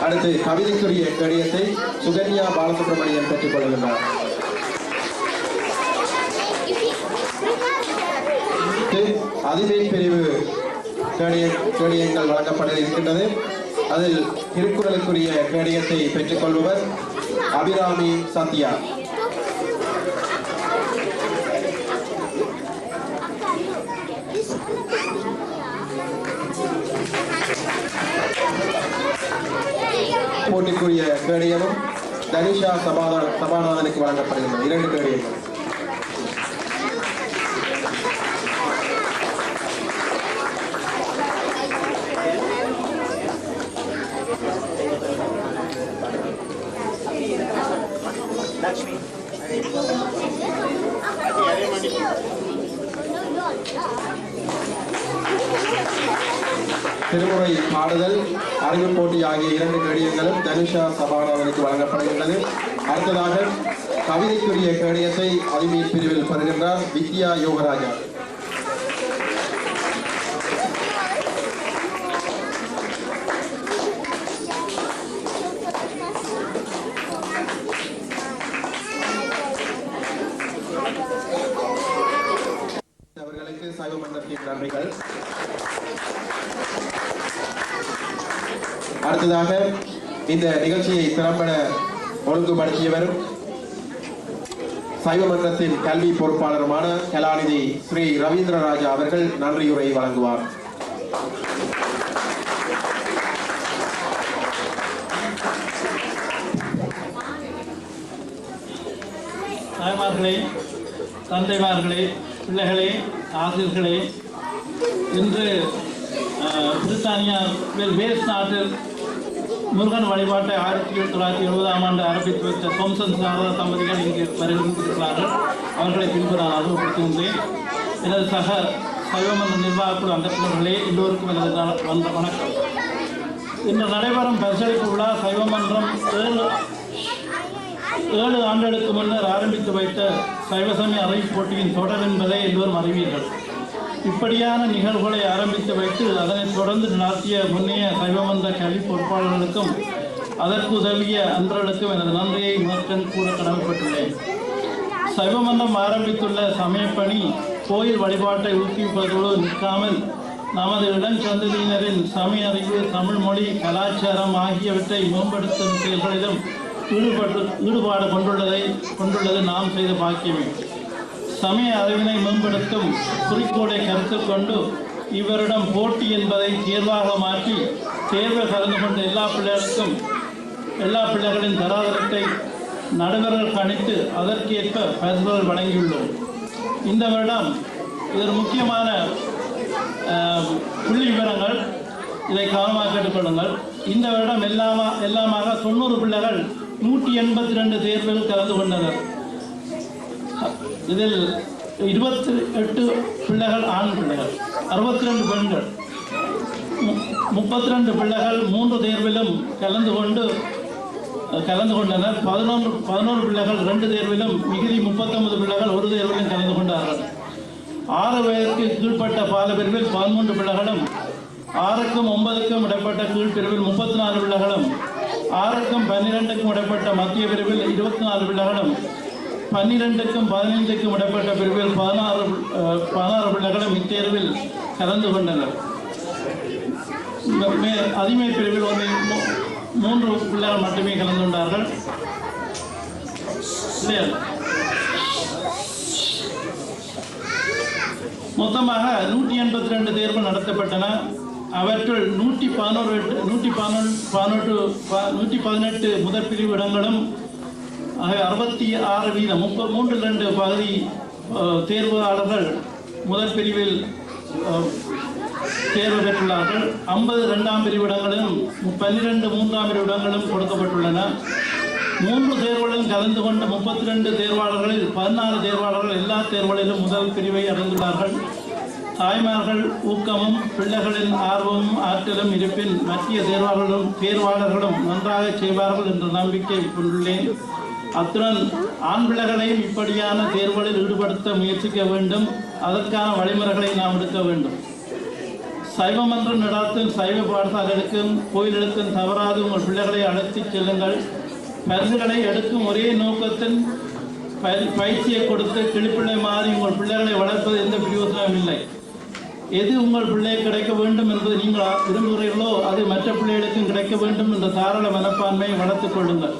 அடுத்து கவிதைக்குரிய கேடயத்தை சுகன்யா பாலசுப்ரமணியன் பெற்றுக் கொள்கின்றார். அதிவேல் பிரிவு கேடயங்கள் வழங்கப்பட இருக்கின்றது. அதில் திருக்குறளுக்குரிய கேடயத்தை பெற்றுக் கொள்பவர் அபிராமி சத்யா. போட்டிக்குரிய கேடயமும் தனிஷா சபாநாதனுக்கு வழங்கப்படுகின்றன. 2 கேடயங்கள். திருமுறை பாடுதல், அறிவு போட்டி ஆகிய 2 கேடயங்களும் தனுஷா சபாநாதனுக்கு வழங்கப்படுகின்றது. அடுத்ததாக கவிதைக்குரிய கேடயத்தை அதிமீர் பிரிவில் பெறுகின்றார் வித்யா யோகராஜா. அவர்களுக்கு சைவ மன்றத்தின் நன்றிகள். அடுத்ததாக இந்த நிகழ்ச்சியை திறம்பட ஒழுங்குபடுத்தியவரும் சைவ மன்றத்தின் கல்வி பொறுப்பாளருமான கலாநிதி ஸ்ரீ ரவீந்திரராஜா அவர்கள் நன்றியுரை வழங்குவார். தாய்மார்களே, தந்தைமார்களே, பிள்ளைகளே, ஆசிரியர்களே, இன்று பிரித்தானியா வேல்ஸ் நாட்டில் முருகன் வழிபாட்டை 1970ஆம் ஆண்டு ஆரம்பித்து வைத்த தோம்சன் சாரதா தம்பதிகள் இங்கு வருகின்றிருக்கிறார்கள். அவர்களை பின்பு நான் அறிமுகப்படுத்துகின்றேன். எனது சக சைவமன்ற நிர்வாகக்குழு அங்கத்தினர்களே, எல்லோருக்கும் எனது வணக்கம். இன்று நடைபெறும் பரிசளிப்பு விழா சைவமன்றம் 7 ஆண்டுகளுக்கு முன்னர் ஆரம்பித்து வைத்த சைவசமய அறிவு போட்டியின் தொடர் என்பதை எல்லோரும் அறிவீர்கள். இப்படியான நிகழ்வுகளை ஆரம்பித்து வைத்து அதனைத் தொடர்ந்து நடத்திய முன்னைய சைவமன்ற கல்வி பொறுப்பாளர்களுக்கும் அதற்கு உதவிய அன்பர்களுக்கும் எனது நன்றியை முதற்கண் கூற கடமைப்பட்டுள்ளேன். சைவமன்றம் ஆரம்பித்துள்ள சமயப்பணி கோயில் வழிபாட்டை ஊக்குவிப்பதோடு நிற்காமல் நமது இளஞ்சந்ததியினரின் சமய அறிவு, தமிழ் மொழி, கலாச்சாரம் ஆகியவற்றை மேம்படுத்தும் செயல்களிலும் ஈடுபாடு கொண்டுள்ளது நாம் செய்த பாக்கியமே. சமய அறிவினை மேம்படுத்தும் குறிக்கோளை கருத்தில் கொண்டு இவரிடம் போட்டி என்பதை தேர்வாக மாற்றி தேர்வில் கலந்து கொண்ட எல்லா பிள்ளைகளின் தராதரத்தை நடுவர்கள் கணித்து அதற்கேற்ப பரிசுகள் வழங்கியுள்ளோம். இந்த வருடம் இதன் முக்கியமான புள்ளி விவரங்கள், இதை கவனமாக கேட்டுக்கொள்ளுங்கள். இந்த வருடம் எல்லாமாக 90 பிள்ளைகள் 182 தேர்வுகள் கலந்து கொண்டனர். இதில் 28 பிள்ளைகள் ஆண் பிள்ளைகள், 62 பெண்கள், 32 பிள்ளைகள் 3 தேர்விலும் கலந்து கொண்டனர். 11 பிள்ளைகள் 2 தேர்விலும், மிகுதி 39 பிள்ளைகள் 1 தேர்விலும் கலந்து கொண்டார்கள். 6 வயதுக்கு கீழ்ப்பட்ட பால பிரிவில் 13 பிள்ளைகளும், 6க்கும் 9க்கும் இடைப்பட்ட கீழ்பிரிவில் 34 பிள்ளைகளும், 6க்கும் 12க்கும் இடைப்பட்ட மத்திய பிரிவில் 24 பிள்ளைகளும், 12க்கும் 15க்கும் இடைப்பட்ட பிரிவில் 16 பிள்ளைகளும் இத்தேர்வில் கலந்து கொண்டனர். அதிமை பிரிவில் 3 பிள்ளைகள் மட்டுமே கலந்து கொண்டார்கள். மொத்தமாக 182 தேர்வு நடத்தப்பட்டன. அவற்றுள் 118 முதற் பிரிவு இடங்களும் 66 வீதம் 3 பகுதி தேர்வாளர்கள் முதற் பிரிவில் தேர்வு பெற்றுள்ளார்கள். 50 2ஆம் பிரிவிடங்களும் 12 3ஆம் பிரிவிடங்களும் கொடுக்கப்பட்டுள்ளன. 3 தேர்வுகளிலும் கலந்து கொண்ட 32 தேர்வாளர்களில் 14 தேர்வாளர்கள் எல்லா தேர்வுகளிலும் முதல் பிரிவை அடைந்துள்ளார்கள். தாய்மார்கள் ஊக்கமும் பிள்ளைகளின் ஆர்வமும் ஆற்றலும் இருப்பின் மத்திய தேர்வாளர்களும் நன்றாக செய்வார்கள் என்ற நம்பிக்கை கொண்டுள்ளேன். அத்துடன் ஆண் பிள்ளைகளையும் இப்படியான தேர்வுகளில் ஈடுபடுத்த முயற்சிக்க வேண்டும். அதற்கான வழிமுறைகளை நாம் எடுக்க வேண்டும். சைவமன்றம் நடாத்தும் சைவ பாடசாலைகளுக்கும் கோயில்களுக்கும் தவறாது உங்கள் பிள்ளைகளை அழைத்துச் செல்லுங்கள். பரிசுகளை எடுக்கும் ஒரே நோக்கத்தில் பயிற்சியை கொடுத்து கிளிப்பிள்ளை மாறி உங்கள் பிள்ளைகளை வளர்ப்பது எந்த பிரயோசனமும் இல்லை. எது உங்கள் பிள்ளை கிடைக்க வேண்டும் என்பது நீங்கள் விரும்புகிறீர்களோ அது மற்ற பிள்ளைகளுக்கும் கிடைக்க வேண்டும் என்ற தாராள மனப்பான்மையை வளர்த்துக் கொள்ளுங்கள்.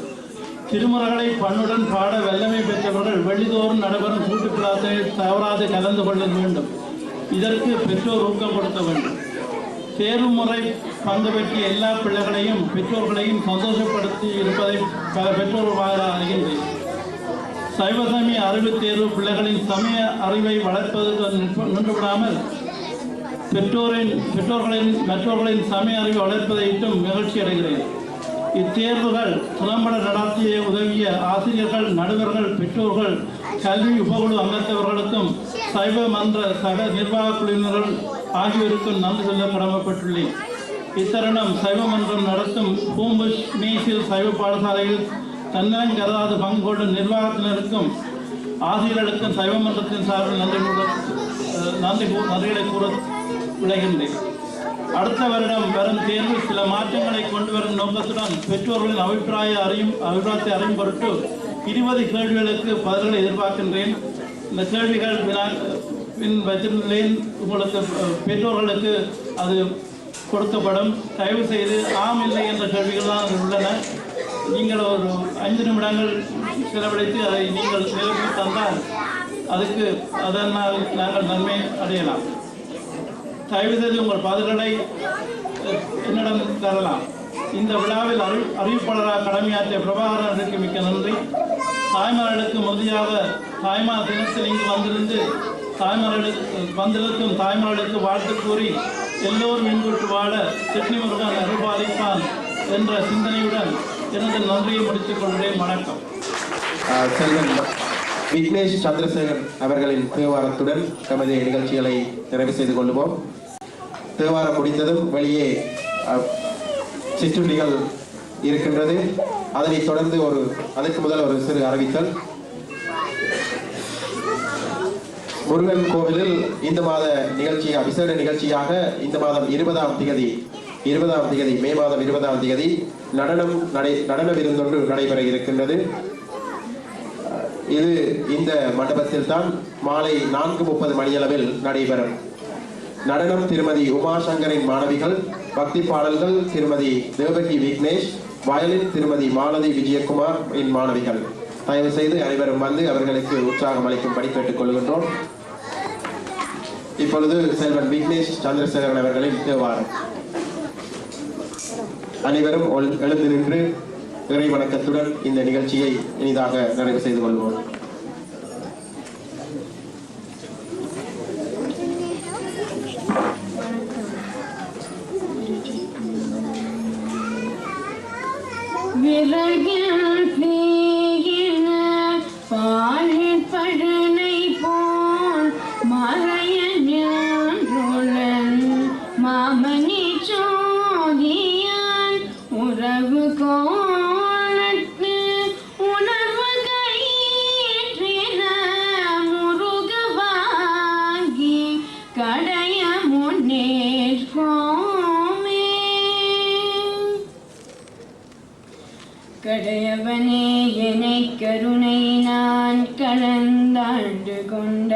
திருமுறைகளை பண்ணுடன் பாட வல்லமை பெற்றவர்கள் வெள்ளிதோறும் நடைபெறும் கூட்டு பிரார்த்தனையில் தவறாது கலந்து கொள்ள வேண்டும். இதற்கு பெற்றோர் ஊக்கம் கொடுக்க வேண்டும். தேர்வு முறை பங்கு பெற்றிய எல்லா பிள்ளைகளையும் பெற்றோர்களையும் சந்தோஷப்படுத்தி இருப்பதை பல பெற்றோர்கள் அறிகின்றேன். சைவசமய அறிவு தேர்வு பிள்ளைகளின் சமய அறிவை வளர்ப்பதற்கு நின்றுவிடாமல் மற்றவர்களின் சமய அறிவை வளர்ப்பதையிட்டும் மகிழ்ச்சி அடைகிறேன். இத்தேர்வுகள் திறம்பட நடத்திய உதவிய ஆசிரியர்கள், நடுவர்கள், பெற்றோர்கள், கல்வி உபகுழு அங்கத்தவர்களுக்கும் சைவ மன்ற சக நிர்வாக குழுவினர்கள் ஆகியோருக்கும் நன்றி சொல்ல கடமைப்பட்டுள்ளேன். இத்தருணம் சைவ மன்றம் நடத்தும் பூம்புஷ் நீசில் சைவ பாடசாலையில் தன்னலம் கருதாது பங்கு கொள்ளும் நிர்வாகத்தினருக்கும் ஆசிரியர்களுக்கும் சைவ மன்றத்தின் சார்பில் நன்றிகளை கூற விளைகின்றேன். அடுத்த வருடம் வரும் தேர்வு சில மாற்றங்களை கொண்டு வரும் நோக்கத்துடன் பெற்றோர்களின் அபிப்பிராயத்தை அறியும் பொருட்டு 20 கேள்விகளுக்கு பதில்களை எதிர்பார்க்கின்றேன். இந்த கேள்விகள் வச்சிருந்தேன். உங்களுக்கு பெற்றோர்களுக்கு அது கொடுக்கப்படும். தயவு செய்து ஆம் இல்லை என்ற கேள்விகள் தான் உள்ளன. நீங்கள் ஒரு 5 நிமிடங்கள் செலவழித்து அதை நீங்கள் நிரப்பி தந்தால் அதுக்கு அதனால் நாங்கள் நன்மை அடையலாம். தயவு செய்து உங்கள் பதில்களை என்னிடம் தரலாம். இந்த விழாவில் அறிவிப்பாளராக கடமையாற்றிய பிரபாகரனுக்கு மிக்க நன்றி. தாய்மார்களுக்கு முறையாக தாய்மார் தினத்தில் இங்கு வந்திருக்கும் தாய்மார்களுக்கு வாழ்த்து கூறி எல்லோரும் இன்புற்று வாழ செட்னி முருகன் அருள்பாலிப்பான் என்ற சிந்தனையுடன் எனது நன்றியை முடித்துக் கொள்கிறேன். வணக்கம். செல்வன் விக்னேஷ் சந்திரசேகர் அவர்களின் தேவாரத்துடன் தமது நிகழ்ச்சிகளை நிறைவு செய்து கொள்வோம். தேவாரம் முடிந்ததும் வெளியே சிற்றுண்டிகள் இருக்கின்றது. அதனைத் தொடர்ந்து அதற்கு முதல் ஒரு சிறு அறிவித்தல். முருகன் கோவிலில் இந்த மாத விசேட நிகழ்ச்சியாக இந்த மாதம் 20ஆம் தேதி மே மாதம் 20ஆம் தேதி நடன விருந்தொன்று நடைபெற இருக்கின்றது. இது இந்த மண்டபத்தில் தான் மாலை 4:30 மணியளவில் நடைபெறும். நடனம் திருமதி உமாசங்கரின் மாணவிகள், பக்தி பாடல்கள் திருமதி தேவகி விக்னேஷ், வயலின் திருமதி மாலதி விஜயகுமார் மாணவிகள். தயவு செய்து அனைவரும் வந்து அவர்களுக்கு உற்சாகம் அளிக்கும்படி கேட்டுக் கொள்கின்றோம். இப்பொழுது செல்வன் விக்னேஷ் சந்திரசேகரன் அவர்களின் தேவாரம். அனைவரும் எழுந்து நின்று இறை வணக்கத்துடன் இந்த நிகழ்ச்சியை இனிதாக நிறைவு செய்து கொள்வோம். விறகில் பேயின பால் பழனை போல் கடையவனே என்னை கருணை நான் கலந்தாண்டு கொண்ட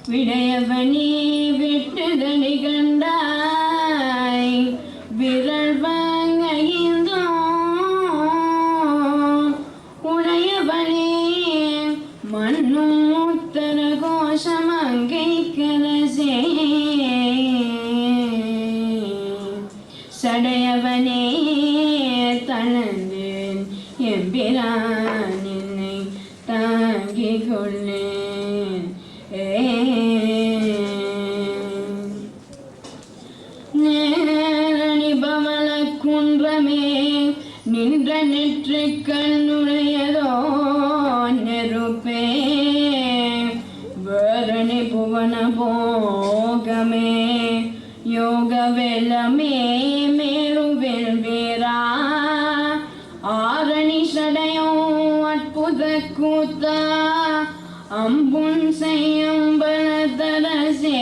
விடையவனே விட்டுதடி கண்டாய் விரல் வாங்கைந்தோ உடையவனே மண்ணும் உத்தர கோஷமங்கை கரசே சடையவனே தளர்ந்தேன் எம்பிரான் என்னை தாங்கிக் கொள்ளேன் நேரணி பவள குன்றமே நின்ற நெற்றிக்கண் நுழையதோ நெருப்பே வேரணி புவன போகமே யோக வெள்ளமே மேருவில் வீரா ஆரணி சடையோ அற்புத கூத்தா அம்புன் செய்யும் பலதரசே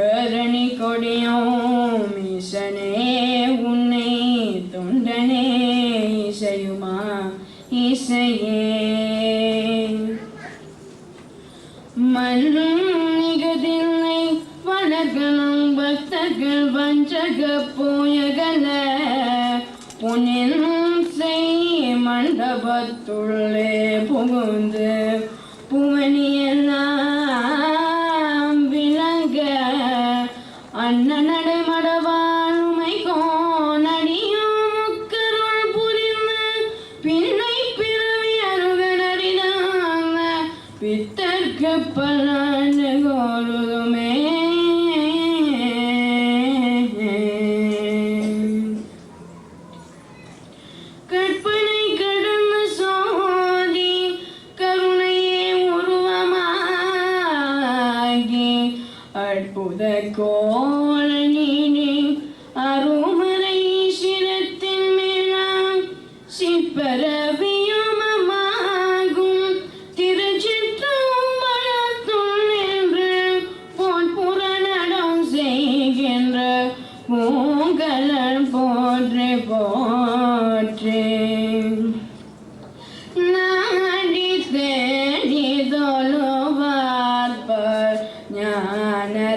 ஏரணி கொடியோ ஈசனே உன்னை தொண்டனே இசையுமா இசையே மண்ணும் நிகதில்லை வணக்கணும் பக்தர்கள் வஞ்சக போயகல பொன்னின் செய் மண்டபத்துள்ளே புகுந்து புவனியெல்லாம் விளங்க அண்ணனடை மடவாழ்மை கோனடியும் முக்கருள் புரிந்து பின்னை பிறவி அருகனறிதாங்க பித்தர்க்கு பலன்னு கோருதுமே கற்பனை கடந்த சோதி கருணையே உருவமாகி அற்புத கோல நீனி அருமறை சிரத்தின் மேலாம் சிற்பரவியுமமாகும் திருச்சிற்றம்பலத்துள் நின்று போன் புறநடம் செய்கின்ற பூங்கலர் போற்றி போற்றி நாடி தேடி தொழுவார்பர் ஞானத்தாகத்தீ